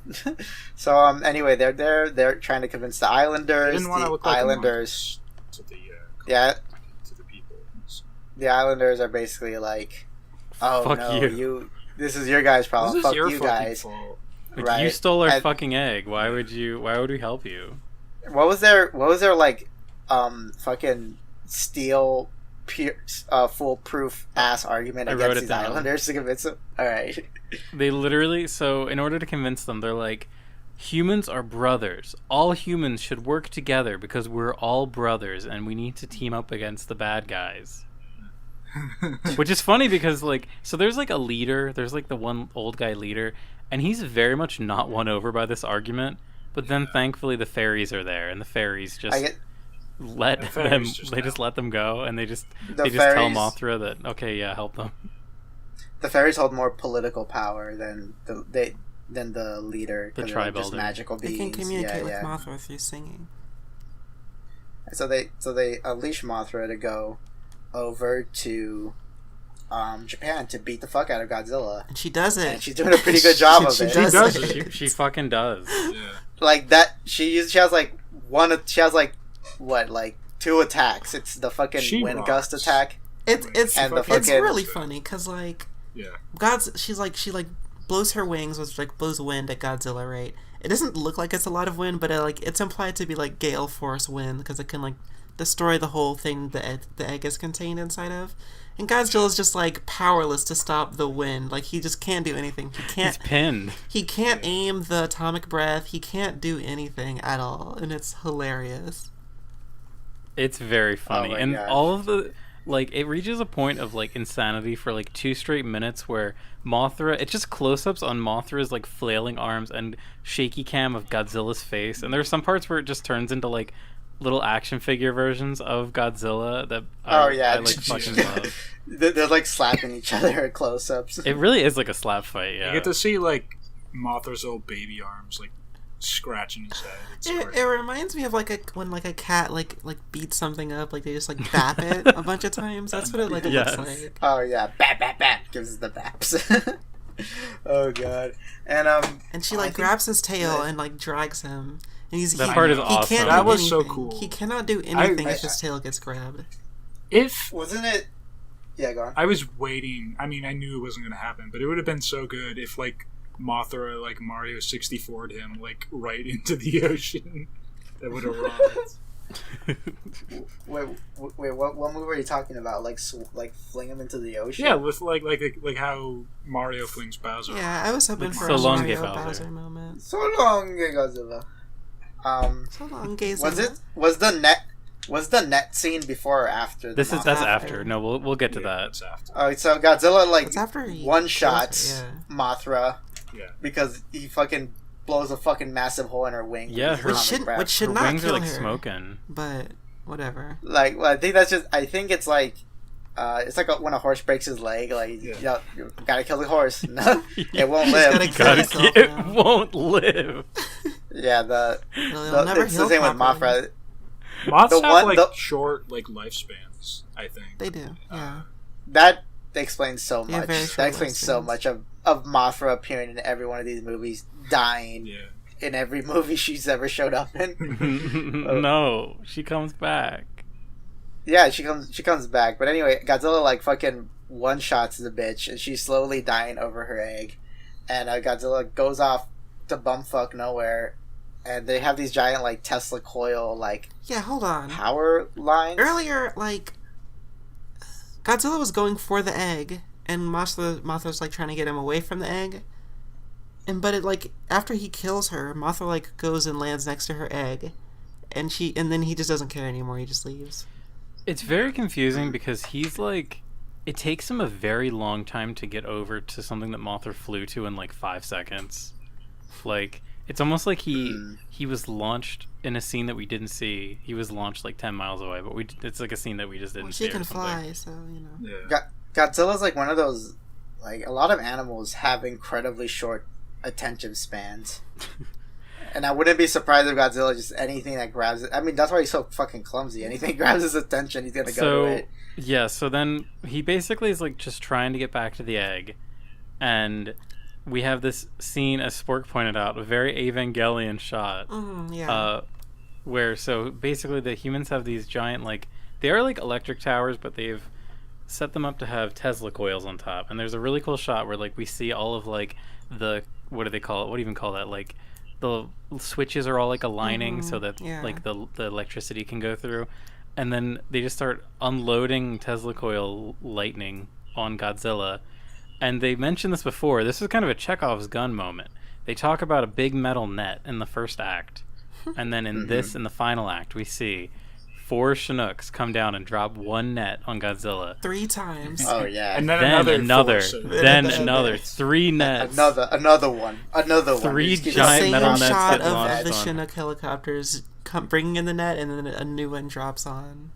So anyway, they're trying to convince the Islanders. The Islanders are basically like, "Oh, fuck no, you! This is your guys' problem. Fuck you guys." Like, right? You stole our fucking egg. Why would we help you? What was their like, fucking steel, foolproof ass argument against these Islanders to convince them? All right. They literally, so in order to convince them, they're like, humans are brothers. All humans should work together because we're all brothers, and we need to team up against the bad guys. Which is funny because, like, so there's, like, a leader. There's, like, the one old guy leader. And he's very much not won over by this argument. But then, thankfully, the fairies are there. And the fairies just let them... They just let them go. And they just tell Mothra that, okay, yeah, help them. The fairies hold more political power than the leader. The tribe just elder. Magical beings. They can communicate with Mothra through singing. So they unleash Mothra to go over to Japan to beat the fuck out of Godzilla. And she does it. And she's doing a pretty good job of it. She does it. She fucking does. Yeah. Like that, she has like two attacks. It's the fucking wind gust attack. It's really funny because like she blows her wings, which like blows wind at Godzilla, right? It doesn't look like it's a lot of wind, but it's implied to be like gale force wind because it can like destroy the whole thing the egg is contained inside of. And Godzilla's just like powerless to stop the wind. Like he just can't do anything. He's pinned. He can't aim the atomic breath. He can't do anything at all, and it's hilarious. It's very funny, and gosh. All of the it reaches a point of like insanity for like 2 straight minutes where Mothra. It's just close-ups on Mothra's like flailing arms and shaky cam of Godzilla's face, and there's some parts where it just turns into like little action figure versions of Godzilla that I like fucking love. They're like slapping each other at close-ups. It really is like a slap fight. Yeah, you get to see like Mothra's old baby arms like scratching his head. It reminds me of when a cat like beats something up, like they just like bap it a bunch of times. That's what it looks like. Oh yeah, bap bap bap gives the baps. Oh god, and she like grabs his tail and like drags him. And that part is awesome. That was so cool. He cannot do anything if his tail gets grabbed. Wasn't it? Yeah, go on. I was waiting. I mean, I knew it wasn't going to happen, but it would have been so good if like Mothra, like Mario 64'd him like right into the ocean. That would have rocked. Wait, what movie are you talking about? Like fling him into the ocean? Yeah, with like how Mario flings Bowser. Yeah, I was hoping for a Mario Bowser moment. So long, Godzilla. So long, Godzilla. Was the net scene before or after? That's after. No, we'll get to that. It's after. Oh, so Godzilla one shots Mothra. Yeah. Because he fucking blows a fucking massive hole in her wing. Yeah, which should not wings kill are like her, smoking. But whatever. Like, well, I think it's like when a horse breaks his leg. Like, you gotta kill the horse. No, it won't live. It won't live. Yeah, it's the same with Mothra. Moths have short lifespans. I think they do. Yeah, that explains so much. That explains so much of Mothra appearing in every one of these movies, dying in every movie she's ever showed up in. No, she comes back. Yeah, she comes back. But anyway, Godzilla fucking one-shots the bitch, and she's slowly dying over her egg. And Godzilla goes off to bumfuck nowhere, and they have these giant Tesla coil hold on, power lines. Earlier, Godzilla was going for the egg, and Mothra's trying to get him away from the egg. But after he kills her, Mothra goes and lands next to her egg, and then he just doesn't care anymore. He just leaves. It's very confusing because he's it takes him a very long time to get over to something that Mothra flew to in 5 seconds. It's almost like he was launched in a scene that we didn't see. He was launched 10 miles away, but it's a scene that we just didn't see. She can fly, so you know. Yeah. Godzilla's one of those. A lot of animals have incredibly short attention spans. And I wouldn't be surprised if Godzilla just anything that grabs it. I mean, that's why he's so fucking clumsy. Anything that grabs his attention, he's gonna go to it. Yeah, so then he basically is just trying to get back to the egg. And we have this scene, as Spork pointed out, a very Evangelion shot. Where, so basically the humans have these giant, they are like electric towers, but they've set them up to have Tesla coils on top. And there's a really cool shot where, we see all of, the, what do they call it? What do you even call that? The switches are all aligning so that the electricity can go through, and then they just start unloading Tesla coil lightning on Godzilla. And they mentioned this before. This is kind of a Chekhov's gun moment. They talk about a big metal net in the first act, and then in in the final act, we see 4 Chinooks come down and drop 1 net on Godzilla. 3 times. Oh yeah. And then Another, four, so- then another 3 nets. Another one. 3 You just keep giant Same metal nets shot get of launched the on. Chinook helicopters bringing in the net, and then a new one drops on.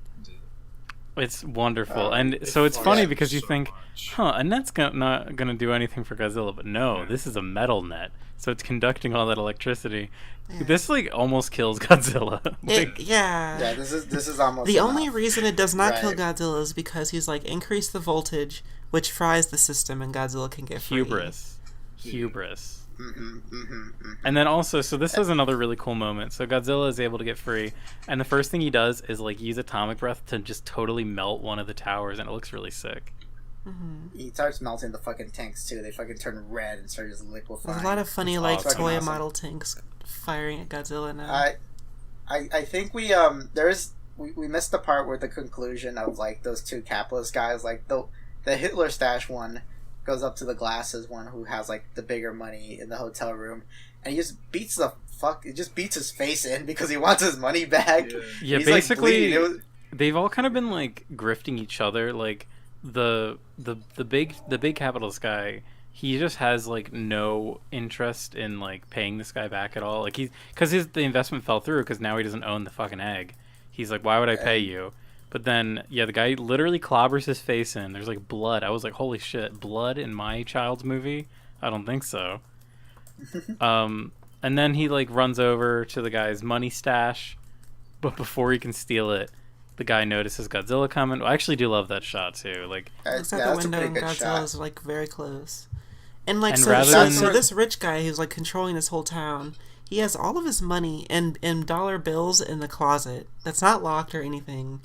It's wonderful, Oh, and so it's funny yeah, because you so think, much. a net's not gonna do anything for Godzilla, but no, this is a metal net, so it's conducting all that electricity. Yeah. This like almost kills Godzilla. Yeah, this is almost The enough. only reason it does not kill Right. Godzilla is because he's like, increase the voltage, which fries the system, and Godzilla can get free. Hubris. Mm-hmm. And then also, so this was another really cool moment. So Godzilla is able to get free, and the first thing he does is like use atomic breath to just totally melt one of the towers, and it looks really sick. He starts melting the fucking tanks too. They fucking turn red and start just liquefying. There's a lot of funny It's like awesome. toy Awesome. model tanks firing at Godzilla now. I think we missed the part where the conclusion of like those 2 capitalist guys, like the Hitler stash one goes up to the glasses one who has like the bigger money in the hotel room, and he just beats his face in because he wants his money back. Yeah, He's, like, basically, bleeding. they've all kind of been like grifting each other. Like the big capitalist guy, he just has like no interest in like paying this guy back at all. Like because the investment fell through because now he doesn't own the fucking egg. He's like, why would I pay you? But then, yeah, the guy literally clobbers his face in. There's like blood. I was like, holy shit, blood in my child's movie? I don't think so. And then he like runs over to the guy's money stash, but before he can steal it, the guy notices Godzilla coming. I actually do love that shot too. Like, Looks out Yeah, the that's a window, pretty and good shot. Godzilla's like very close. And like And so, rather so, than- so this rich guy who's like controlling this whole town, he has all of his money in dollar bills in the closet. That's not locked or anything.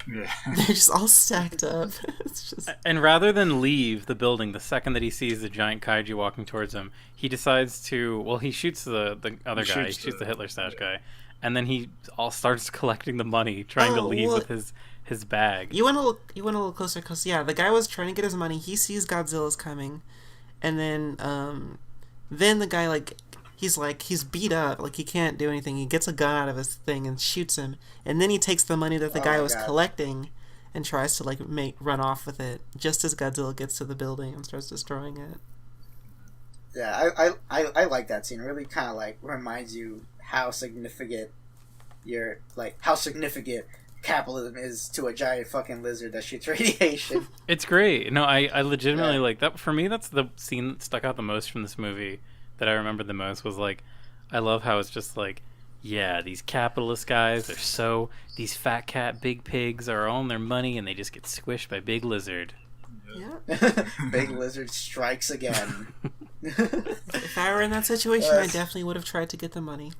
Yeah. They're just all stacked up. It's just and rather than leave the building the second that he sees the giant kaiju walking towards him, he decides to. Well, he shoots the other guy. He shoots the Hitler stash guy, and then he all starts collecting the money, trying to leave well, with his bag. you went a little closer because yeah, the guy was trying to get his money. He sees Godzilla's coming, and then the guy like. He's beat up, like he can't do anything. He gets a gun out of his thing and shoots him, and then he takes the money that the guy was collecting and tries to like run off with it just as Godzilla gets to the building and starts destroying it. Yeah, I like that scene. It really kind of like reminds you how significant capitalism is to a giant fucking lizard that shoots radiation. It's great. No, I legitimately like that. For me, that's the scene that stuck out the most from this movie that I remembered the most was like, I love how it's just like, yeah, these capitalist guys are these fat cat big pigs are on their money and they just get squished by big lizard. Yeah. Big lizard strikes again. If I were in that situation, I definitely would have tried to get the money.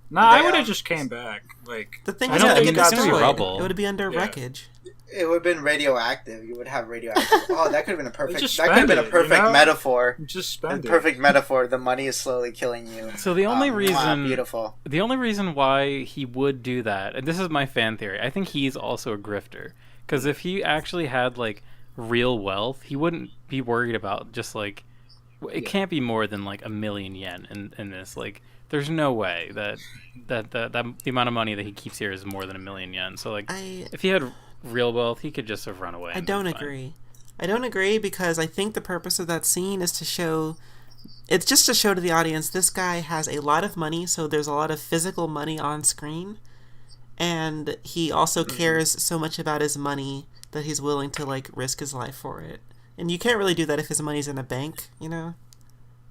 No, I would have just came back. Like The thing I is don't that it think get it's gonna be destroyed. rubble. It would be under Yeah. wreckage. It would have been radioactive. You would have radioactive. Oh, that could have been a perfect. Just That could have spend been a it, you perfect know? metaphor. just A spend it. perfect metaphor. The money is slowly killing you. So the only reason beautiful. The only reason why he would do that, and this is my fan theory, I think he's also a grifter. Because if he actually had like real wealth, he wouldn't be worried about just like it can't be more than like 1,000,000 yen in this. Like, there's no way that the amount of money that he keeps here is more than 1,000,000 yen. So like, if he had real wealth, he could just have run away. I don't agree. I don't agree because I think the purpose of that scene is to show. It's just to show to the audience this guy has a lot of money, so there's a lot of physical money on screen, and he also cares so much about his money that he's willing to like risk his life for it. And you can't really do that if his money's in a bank, you know?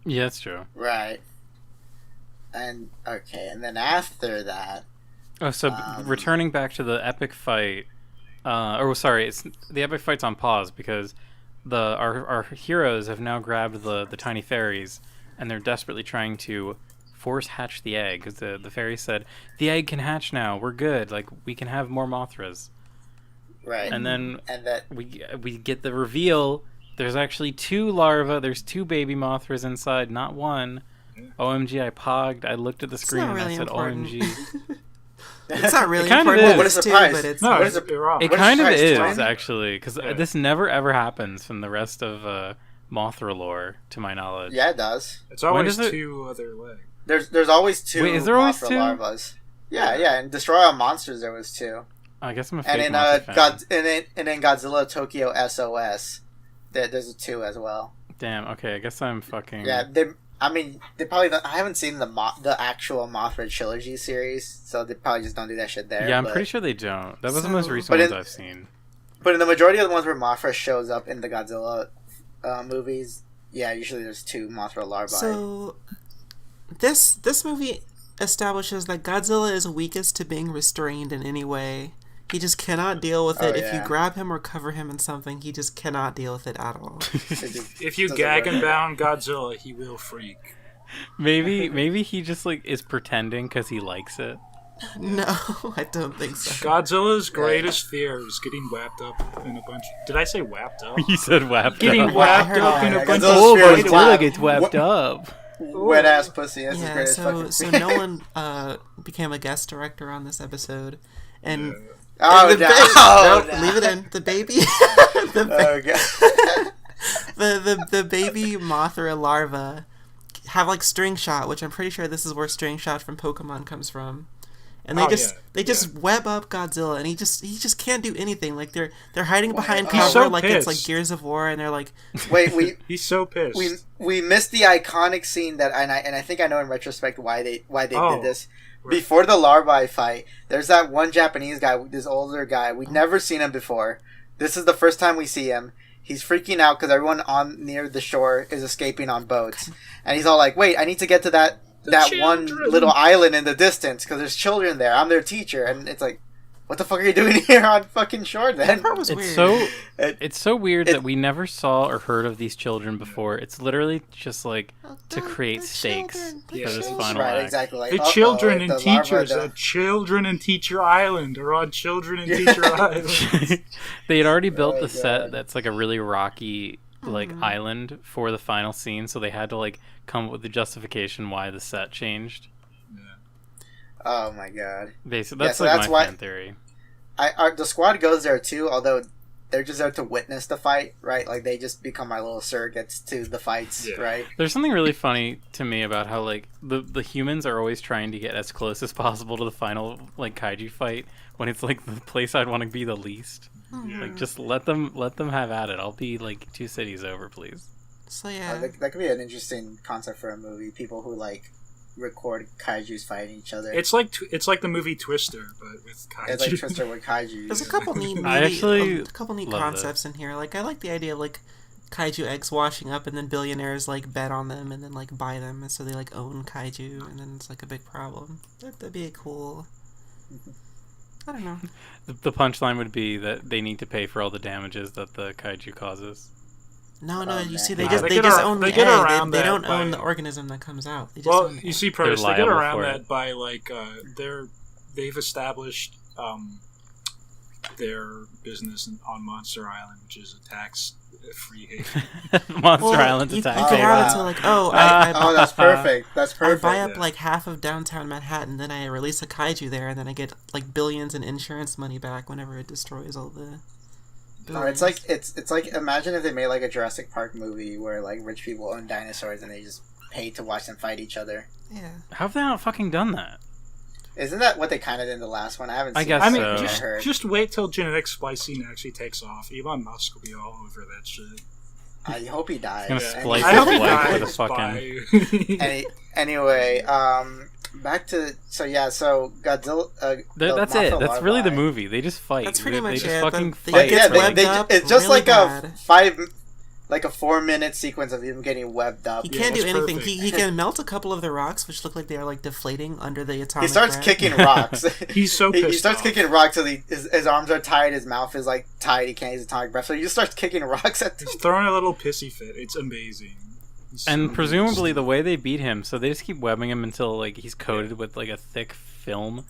Yeah, that's true. Right. And and then after that. Oh, so returning back to the epic fight. It's the epic fight's on pause because our heroes have now grabbed the tiny fairies and they're desperately trying to force hatch the egg because the fairy said the egg can hatch now, we're good, like we can have more Mothras. Right. And then that we get the reveal there's actually 2 larvae, there's 2 baby Mothras inside, not one. OMG, I pogged, I looked at the screen and I said important. OMG. It's not really It kind of important. is. What a surprise. But it's No, What it's is it- you're wrong. It What kind of surprise, is, Tom? actually, because Yeah. this never ever happens from the rest of Mothra lore, to my knowledge. Yeah, it does. It's always does it- 2 other legs. There's always 2 Wait, is there always Mothra 2? larvas. Yeah, and Destroy All Monsters there was 2. I guess I'm a fake And in Monster fan. and then Godzilla Tokyo SOS, there's a 2 as well. Damn. Okay, I guess I'm fucking. Yeah, they probably don't, I haven't seen the actual Mothra trilogy series, so they probably just don't do that shit there. Yeah, I'm but, pretty sure they don't. That was the most recent but ones I've seen. But in the majority of the ones where Mothra shows up in the Godzilla movies, yeah, usually there's 2 Mothra larvae. So, this movie establishes that Godzilla is weakest to being restrained in any way. He just cannot deal with it. If you grab him or cover him in something, he just cannot deal with it at all. If you gag and bound Godzilla, he will freak. Maybe he just like is pretending because he likes it. No, I don't think so. Godzilla's greatest fear is getting wrapped up in a bunch. Did I say wrapped up? He said wrapped Getting up. wrapped up in a bunch of. Godzilla's fear is Godzilla gets wrapped up. Wet ass pussy. That's his Yeah, greatest fucking so fear. Nolan became a guest director on this episode, and Oh, leave it in. The baby, the baby Mothra larva have like string shot, which I'm pretty sure this is where string shot from Pokemon comes from. And they just web up Godzilla, and he just can't do anything. Like they're hiding behind cover, so like pissed. it's like Gears of War, and they're like, Wait, He's so pissed. we missed the iconic scene that, and I think I know in retrospect why they did this. Right. Before the larvae fight, there's that one Japanese guy, this older guy. We'd never seen him before. This is the first time we see him. He's freaking out because everyone on near the shore is escaping on boats, and he's all like, "Wait, I need to get to that one little island in the distance because there's children there. I'm their teacher." And it's like, what the fuck are you doing here on fucking shore then? that part was It's weird. it's so weird that we never saw or heard of these children before. It's literally just like to create stakes for this final Right, act. exactly. Like, The children the and larvae teachers don't- at Children and Teacher Island are on Children and Teacher Island. They had already built Oh, the set God. that's like a really rocky like island for the final scene, so they had to like come up with the justification why the set changed. Oh my god. Basically, that's so like that's my why- fan theory. The squad goes there too, although they're just there to witness the fight, right? Like they just become my little surrogates to the fights, Yeah. right? There's something really funny to me about how like the humans are always trying to get as close as possible to the final like kaiju fight when it's like the place I'd want to be the least. Like just let them have at it. I'll be like 2 cities over, please. So yeah, That could be an interesting concept for a movie. People who like record kaijus fighting each other. It's like the movie Twister, but with kaiju. It's like Twister with kaiju. there's a couple neat I couple neat love concepts in here. Like I like the idea of like kaiju eggs washing up, and then billionaires like bet on them and then like buy them, and so they like own kaiju, and then it's like a big problem. That'd be a cool. I don't know. The punchline would be that they need to pay for all the damages that the kaiju causes. No, Oh, you see, man. they Nah, just own the they get egg. around They that don't by- own the organism that comes out. They just Well, own the you egg. see, Protus, they get liable around for that it. by like they've established their business on Monster Island, which is a tax-free haven. Monster Well, Island's you attack. can Oh, have wow. it to like, I Oh, that's perfect. That's I perfect. buy up yeah. like half of downtown Manhattan, then I release a kaiju there, and then I get like billions in insurance money back whenever it destroys all the. No, it's like it's like imagine if they made like a Jurassic Park movie where like rich people own dinosaurs and they just pay to watch them fight each other. Yeah. How have they not fucking done that? Isn't that what they kind of did in the last one? I haven't. I seen guess it, I mean, so. but I just, heard. just wait till genetic splicing actually takes off. Elon Musk will be all over that shit. I hope he dies. gonna And- splice I hope he his leg with dies a fucking- by... Anyway, back to so Godzilla. That's the it. Mothra That's really the larvae. movie. They just fight. That's pretty they much just it. fucking They fight. get Yeah, webbed up it's just really like bad. a 4-minute sequence of him getting webbed up. He can't do that's anything. perfect. He can melt a couple of the rocks, which look like they are like deflating under the atomic. He starts breath. kicking rocks. He's so He pissed starts off. kicking rocks till his arms are tied, his mouth is like tied, he can't use atomic breath, so he just starts kicking rocks at them. He's throwing a little pissy fit. It's amazing. He's And so presumably pissed. the way they beat him, so they just keep webbing him until like he's coated with like a thick film,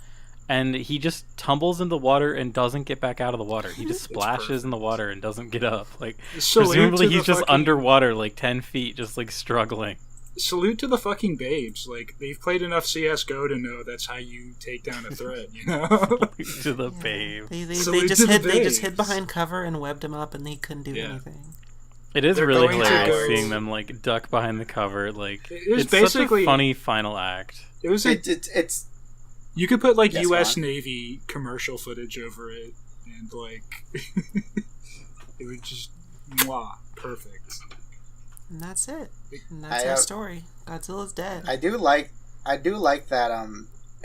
and he just tumbles in the water and doesn't get back out of the water. He just splashes in the water and doesn't get up. Like Salute presumably to he's the just fucking- underwater like 10 feet, just like struggling. Salute to the fucking babes. Like, they've played enough CSGO to know that's how you take down a threat, you know? To the babe. They Salute just to the hid. They just babes. hid behind cover and webbed him up, and he couldn't do Yeah. anything. It is They're really going to hilarious go- seeing them like duck behind the cover. Like It was it's basically- such a funny final act. It was It's You could put like Yes, U.S. Juan? Navy commercial footage over it, and like it would just perfect. And that's it. And that's I, our story. Godzilla's dead. I do like that.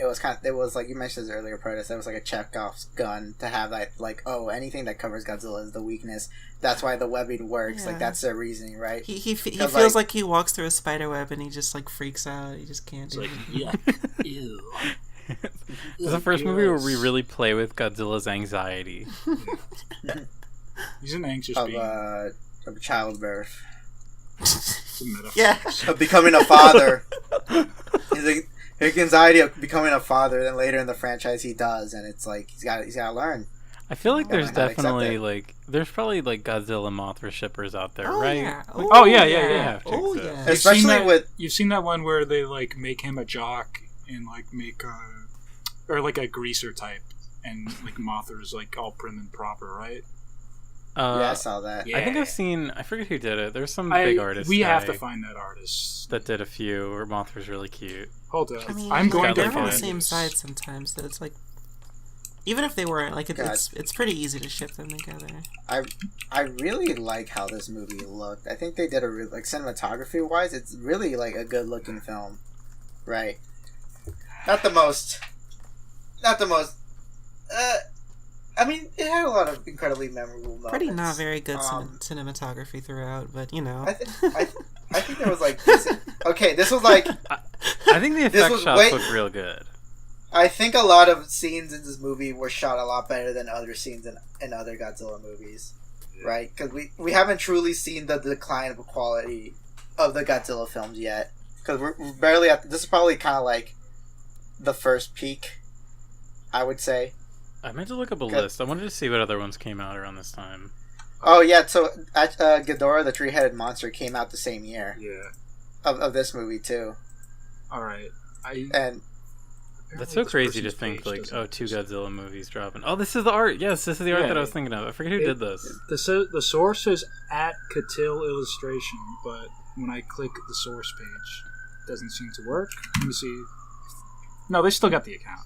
It was like you mentioned this earlier, Protus. That was like a Chekhov's gun to have that, like, oh, anything that covers Godzilla is the weakness. That's why the webbing works. Yeah. Like that's their reasoning, right? He feels like he walks through a spider web and he just like freaks out. He just can't It's do like it. yuck, ew. This is the first movie where we really play with Godzilla's anxiety. He's an anxious of being. of childbirth, It's a metaphor. Yeah. of becoming a father. He's like his anxiety of becoming a father. Then later in the franchise, he does, and it's like he's got to learn. I feel like there's Learn how to accept definitely it. like there's probably like Godzilla Mothra shippers out there, Oh, right? yeah. Like, Oh, yeah. Oh Check yeah. that. Especially seen that, with- you've seen that one where they like make him a jock and like make or like a greaser type, and like Mothra's like all prim and proper, right? Yeah, I saw that. Yeah. I think I've seen. I forget who did it. There's some big artist. We have guy to find that artist. that did a few. Where Mothra's really cute. Hold up. I mean, I'm going to they're on find the same this. side sometimes. That it's like, even if they weren't, like, God. it's pretty easy to ship them together. I really like how this movie looked. I think they did a like cinematography wise, it's really like a good looking film, right? Not the most. I mean, it had a lot of incredibly memorable moments. Pretty not very good Um, cinematography throughout, but you know. I think there was like okay. This was like I think the This effect was shots way- look real good. I think a lot of scenes in this movie were shot a lot better than other scenes in other Godzilla movies, right? Because we haven't truly seen the decline of quality of the Godzilla films yet. Because we're barely at. This is probably kind of like the first peak, I would say. I meant to look up a Good. list. I wanted to see what other ones came out around this time. Oh yeah, so Ghidorah the three-headed monster came out the same year Yeah. of this movie too, All right. and That's so This crazy to person's think page like, doesn't oh, two exist. Godzilla movies dropping. Oh, this is the art. Yes, this is the art Yeah. that I was thinking of. I forget who did this. The source is at Catil Illustration, but when I click the source page, it doesn't seem to work. Let me see. No, they still got the account.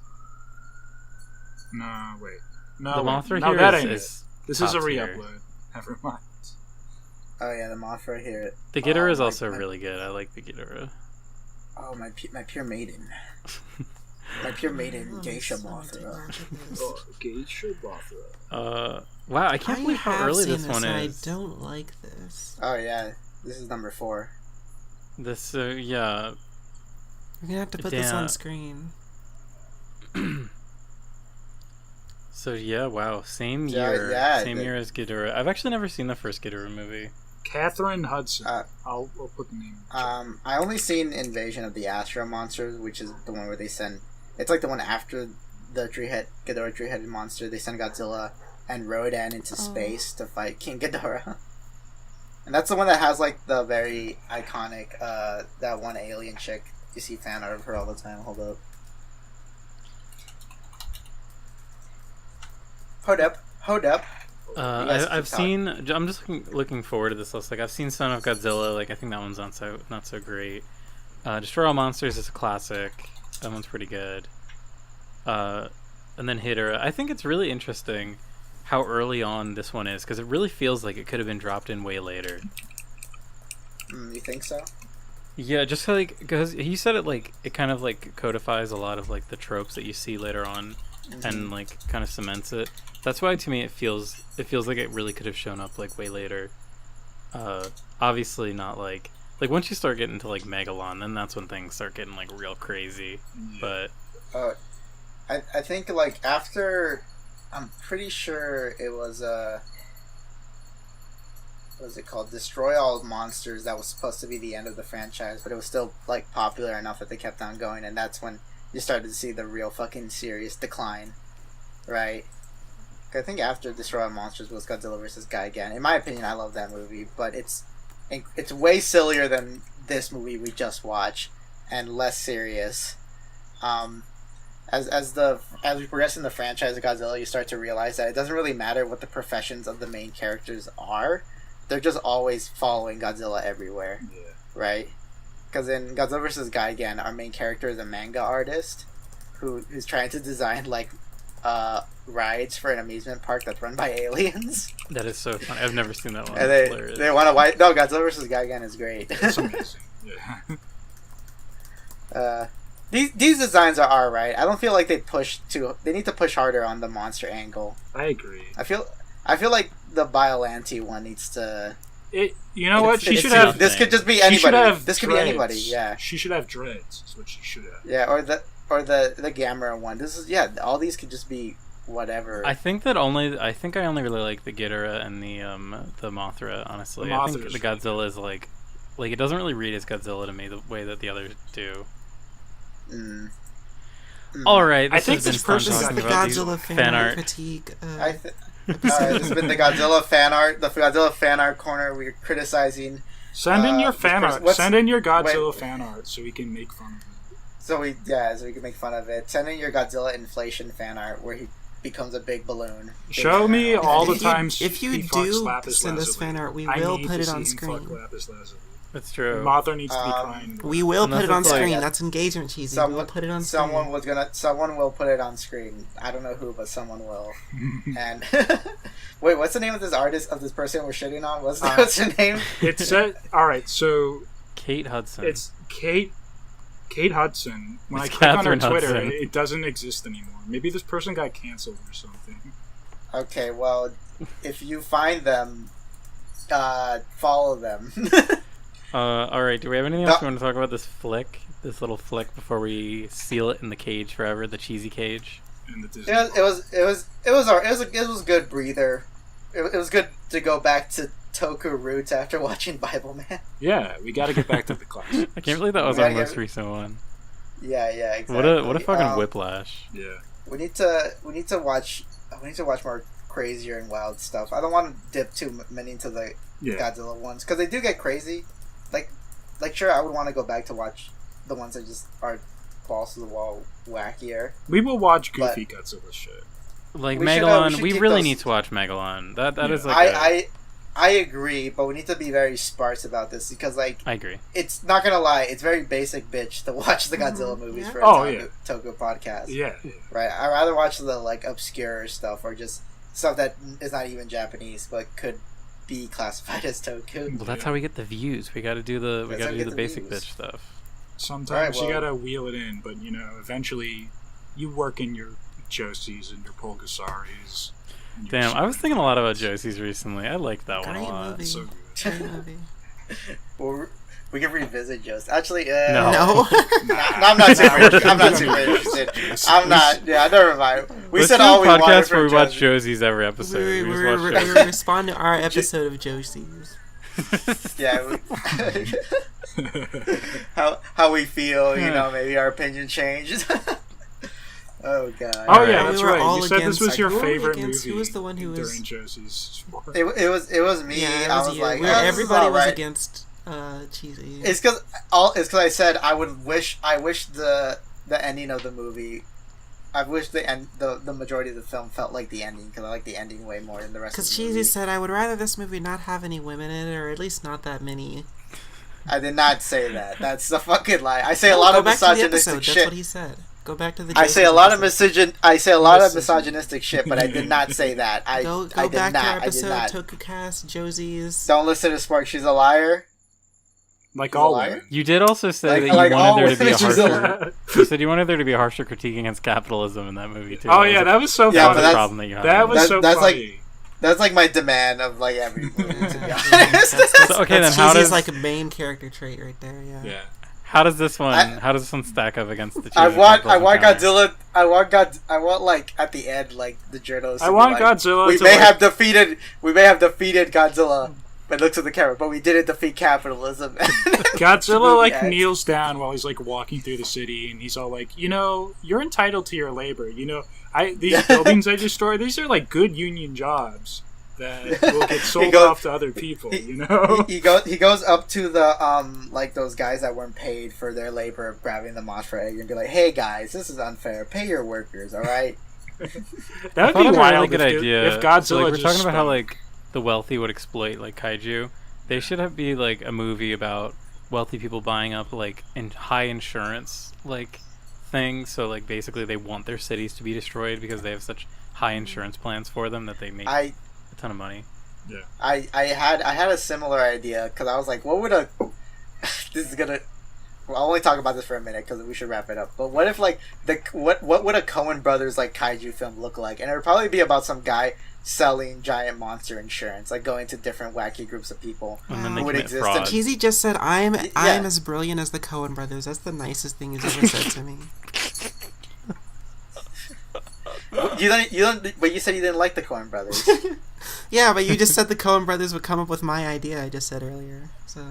No, wait. No, The wait. Mothra No, here that is- ain't is it. This is a top tier. re-upload. Never mind. oh yeah, the Mothra here. The Ghidorah is my- also my- really good. I like the Ghidorah. Oh my pure maiden, my pure maiden geisha Mothra. Oh, Geisha Mothra. Wow, I can't believe how early this one and is. I don't like this. Oh yeah, this is number 4. This, yeah. We're gonna have to put this on Damn. screen. So yeah, wow, same Yeah, year, yeah, same the- year as Ghidorah. I've actually never seen the first Ghidorah movie. Catherine Hudson. Uh, I'll put the name. I only seen Invasion of the Astro Monsters, which is the one where they send. It's like the one after the Ghidorah three-headed monster. They send Godzilla and Rodan into space to fight King Ghidorah. And that's the one that has like the very iconic that one alien chick. You see fan art of her all the time. Hold up. Hold up. You guys I've keep seen. I'm just looking forward to this list. Like I've seen Son of Godzilla. Like I think that one's not so great. Destroy All Monsters is a classic. That one's pretty good. And then Ghidorah. I think it's really interesting how early on this one is because it really feels like it could have been dropped in way later. You think so? Yeah, just like because he said it like it kind of like codifies a lot of like the tropes that you see later on, and like kind of cements it. That's why to me it feels like it really could have shown up like way later. Obviously not like once you start getting to like Megalon, then that's when things start getting like real crazy. But I think like after, I'm pretty sure it was what was it called? Destroy All Monsters. That was supposed to be the end of the franchise, but it was still like popular enough that they kept on going, and that's when you started to see the real fucking serious decline, right? I think after Destroy All Monsters was Godzilla vs. Gigan. In my opinion, I love that movie, but it's way sillier than this movie we just watched, and less serious. As we progress in the franchise of Godzilla, you start to realize that it doesn't really matter what the professions of the main characters are; they're just always following Godzilla everywhere, right? Because in Godzilla vs. Gigan, our main character is a manga artist who's trying to design like rides for an amusement park that's run by aliens. That is so funny. I've never seen that one. And That's they want to white. No, Godzilla vs. Gigan is great. It's amazing. Yeah. These designs are alright. I don't feel like they need to push harder on the monster angle. I agree. I feel like the Biollante one needs to. You know what? She should nothing. have. This could just be She anybody. should have This could dreads. be anybody. Yeah. She should have dreads. Is what she should have. Yeah, or the Gamera one. This is all these could just be whatever. I think I only really like the Ghidorah and the Mothra. Honestly, The I think Mothra's the Godzilla is like it doesn't really read as Godzilla to me the way that the others do. All right, I think has been this fun person talking the about these Godzilla fan art. critique. This has been the Godzilla fan art. The Godzilla fan art corner. We're criticizing. Send in your fan art. Send in your Godzilla wait. fan art so we can make fun of it. So we can make fun of it. Send in your Godzilla inflation fan art where he becomes a big balloon. Show me all the times if you he fucks do Lapis send us Lazuli. fan art, we I will need put to it see on him screen. fuck Lapis Lazuli. That's true. Mothra needs to be crying. We will And put it that's on the thing. screen. That's engagement, Cheesy. We will put it on screen. Someone will put it on screen. I don't know who, but someone will. And wait, what's the name of this artist of this person we're shitting on? What's her name? It said, all right, so Kate Hudson. it's Kate Hudson. When It's I click on her Catherine Twitter, Hudson. it doesn't exist anymore. Maybe this person got canceled or something. Okay, well, if you find them, follow them. All right. Do we have anything else we want to talk about this little flick, before we seal it in the cage forever, the cheesy cage? And the Disney It was a good breather. It was good to go back to Toku roots after watching Bible Man. Yeah, we got to get back to the class. I can't believe that was Yeah, our yeah. most recent one. Yeah, exactly. What a fucking whiplash. Yeah. We need to watch more crazier and wild stuff. I don't want to dip too many into the Godzilla ones because they do get crazy. Like sure, I would want to go back to watch the ones that just are balls to the wall wackier. We will watch goofy Godzilla shit. Like we Megalon, should we keep really those- need to watch Megalon. That is like I agree, but we need to be very sparse about this because I agree. it's not gonna lie, it's very basic bitch to watch the Godzilla movies for a Toku podcast. Yeah. Right. I'd rather watch the obscure stuff or just stuff that is not even Japanese but could be classified as Toku. Well, that's how we get the views. We got to do the That's how we get the basic views. bitch stuff. Sometimes Alright, you gotta wheel it in, but eventually you work in your Josies and your Pulgasaris. and your Damn, I was thinking a lot about Josie's recently. I liked that one a Great lot. movie. So Great movie. Well, we can revisit Jost. Actually, No. No. I'm not super interested. I'm not. Yeah, never mind. We Let's said do all a we wanted podcast from where we watch Josie. Josie's every episode. we We just watch Josie. respond to our episode of Josie's. Yeah. How we feel, maybe our opinion changes. Oh god. Oh yeah, We that's were right. all You said this against- was your who were we favorite against? movie. Who was the one who was- during Josie's sport. It was me. Yeah, it I was was you. like, Everybody was right. against Cheesy. It's because I said I wish the ending of the movie. I wish the majority of the film felt like the ending because I like the ending way more than the rest of Because the Cheesy movie. said, I would rather this movie not have any women in it, or at least not that many. I did not say that. That's a fucking lie. I say a lot Go of back to the misogynistic episode. shit. That's what he said. Go back to the. I say a Josie's lot of episode. misogynistic shit, but I did not say that. I Go I did back not. to our I did episode not. Tokucast, Josie's. Don't listen to Spark. She's a liar. Like She's all a liar? women. You did also say that Like you all wanted there to be a women, she's a harsher. You said you wanted there to be a harsher critique against capitalism in that movie too. Oh yeah, that was so Yeah, funny. but that's- problem that you had. That was so that's funny. That's like my demand of like every movie. To be honest. So, okay, That's then how Cheesy's does like a main character trait right there. Yeah. Yeah. how does this one stack up against the? Cheesy capitalism counter? Godzilla. I want like at the end like the journalist. I to be want like, Godzilla We to, may like- have defeated Godzilla, but look to the camera. But we didn't defeat capitalism. Godzilla like Yeah. kneels down while he's like walking through the city, and he's all like, you're entitled to your labor. These buildings I destroy, these are like good union jobs that will get sold goes- off to other people. He goes up to the like those guys that weren't paid for their labor of grabbing the Mothra egg and be like, "Hey guys, this is unfair. Pay your workers, all right?" That I would thought be it was a wild really good idea. if Godzilla So, like, we're just talking about how spoke. like the wealthy would exploit like kaiju. They should be like a movie about wealthy people buying up like in high insurance like thing. So like basically they want their cities to be destroyed because they have such high insurance plans for them that they make a ton of money. Yeah. I had a similar idea because I was like, what would a this is gonna. Well, I'll only talk about this for a minute because we should wrap it up. But what if like what would a Coen Brothers like kaiju film look like? And it would probably be about some guy selling giant monster insurance, like going to different wacky groups of people And then who they would commit exist. fraud. Cheesy just said, I'm as brilliant as the Coen Brothers. That's the nicest thing he's ever said to me. You don't. But you said you didn't like the Coen Brothers. Yeah, but you just said the Coen Brothers would come up with my idea I just said earlier. So.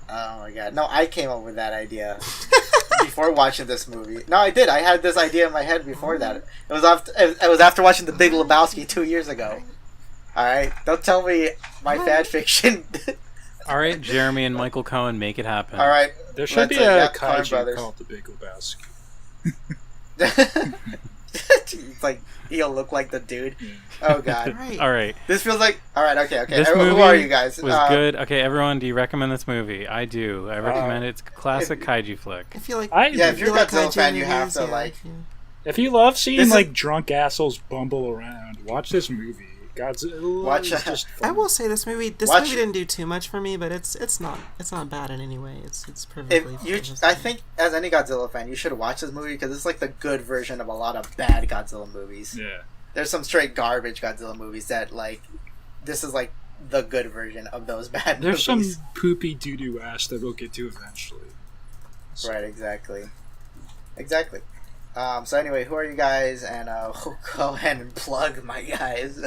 Oh my god! No, I came up with that idea before watching this movie. No, I did. I had this idea in my head before that. It was after watching The Big Lebowski 2 years ago. All right, don't tell me my fan fiction. All right, Jeremy and Michael Cohen, make it happen. All right, There should be a kaiju called The Big Lebowski. It's like he'll look like the dude. Oh god. Right. All right. This feels like. All right. Okay. This Who movie are you guys? was good. Okay, everyone, do you recommend this movie? I do. I recommend it. It's a classic kaiju flick. I feel like Yeah, if you're a like Godzilla kaiju fan, you have movies, to yeah, like. yeah. If you love seeing This is- like drunk assholes bumble around, watch this movie. Godzilla Watch is that. just I fun. will say this movie Watch- didn't do too much for me, but it's not bad in any way. It's If perfectly. you, I think as any Godzilla fan, you should watch this movie because it's like the good version of a lot of bad Godzilla movies. Yeah. There's some straight garbage Godzilla movies that like, this is like the good version of those bad There's movies. some poopy doo-doo ass that we'll get to eventually. Right, exactly. So anyway, who are you guys? And go ahead and plug my guys.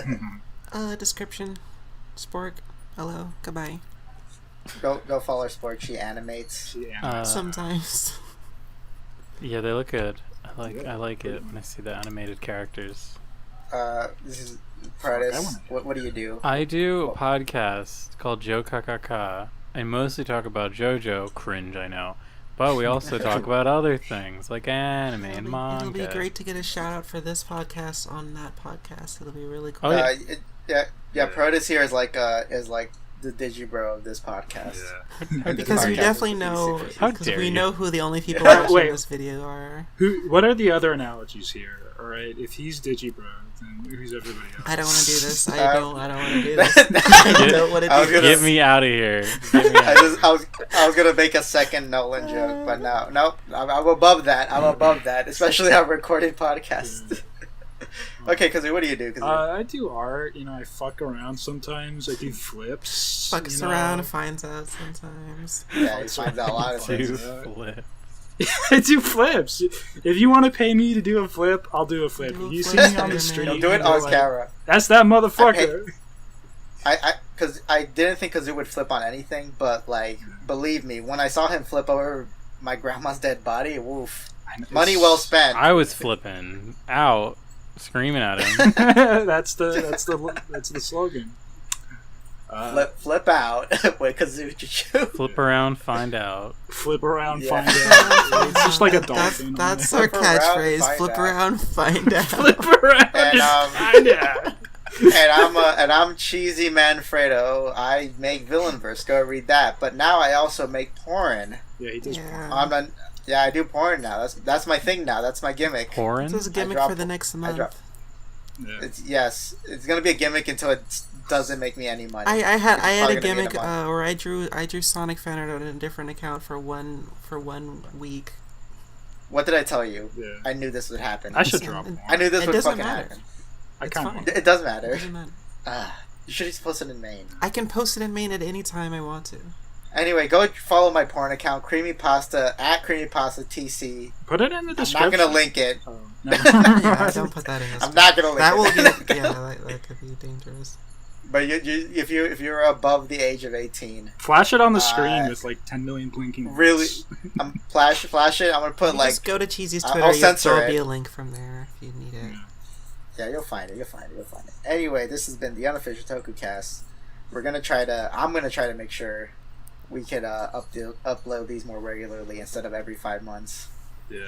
Description. Spork. Hello. Goodbye. go follow Sport. She animates. Sometimes. Yeah, they look good. I like it when I see the animated characters. This is Protus. What do you do? I do a podcast called Joe Kakaka. I mostly talk about JoJo, cringe, I know. But we also talk about other things like anime and manga. It'll be great to get a shout out for this podcast on that podcast. It'll be really Oh, cool. Yeah. Protus here is like the Digibro of this podcast. Yeah. Because Podcast you is definitely pretty know, serious. How because dare we you. know who the only people Yeah. watching Wait. this video are. What are the other analogies here? All right, if he's Digibro, then who's everybody else? I don't want to do this. I don't want to do this. I I don't want to I was do gonna this. Get me out of here. Get me out. I was gonna make a second Nolan joke, but no, I'm above that. Especially our recorded podcast. Okay, Kazoo, what do you do? Kazoo? I do art. I fuck around sometimes. I do flips. Fucks around and finds out sometimes. Yeah, he finds out a lot of Two things. flip. I do flips. If you want to pay me to do a flip, I'll do a flip. Do a If you see flip, me on the Spider-Man. street, Don't do it and you're on like, camera. That's that motherfucker. Because I didn't think Kazoo would flip on anything, but like, believe me, when I saw him flip over my grandma's dead body, woof, money well spent. I was flipping out, screaming at him. that's the slogan. Flip out with Kazoo Choo. Flip around, find out. Flip around, Yeah. find out. It's just like a dolphin. That's our Flip around, catchphrase. find Flip out. around, find out. flip around, And, find out. and I'm Cheesymanfredo. I make Villainverse. Go read that. But now I also make porn. Yeah, he does. Yeah. I do porn now. That's my thing now. That's my gimmick. Pouring? This is a gimmick drop- for the next month. drop- Yeah. It's gonna be a gimmick until it doesn't make me any money. I had probably a gonna be gimmick in a month. where I drew Sonic fan art on a different account for one week. What did I tell you? Yeah. I knew this would happen. I should It- drop one. I knew this It would doesn't fucking matter. happen. I It's kind fine. of. It does It matter. doesn't matter. You should just post it in Maine. I can post it in Maine at any time I want to. Anyway, go follow my porn account, Creamypasta at CreamyPastaTC. Put it in the I'm description. not gonna link it. Oh, no. Yeah, don't put that in. This I'm not gonna link That it. will get that could be dangerous. But if you're above the age of 18, Flash it on the screen with like 10 million blinking. really, lights. flash it. I'm gonna put You like, just go to Cheesy's I'll Twitter. censor There'll it. be a link from there if you need it. yeah, you'll find it. Anyway, this has been the Unofficial Tokucast. I'm gonna try to make sure we can upload these more regularly instead of every 5 months. Yeah.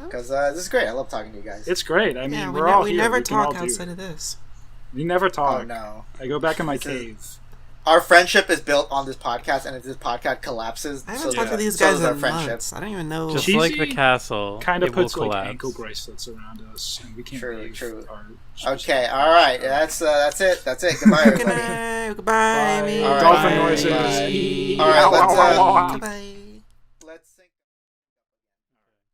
Because this is great. I love talking to you guys. It's great. I mean, Yeah, we're all we here. never We can all talk do outside it. of this. We never Oh talk. no. I go back in my This is- cave. our friendship is built on this podcast, and if this podcast collapses, I haven't so talked to does- these so guys does our in friendship. months. I don't even know. Just Cheesy like the castle, Kind of it will puts like collapse. ankle bracelets around us, and we can't True, leave true. our Okay, all right. That's it. That's it. Goodbye, Good everybody. night. Goodbye. Bye. me. All right. Dolphin Bye. noises. Bye. All right, let's. Goodbye.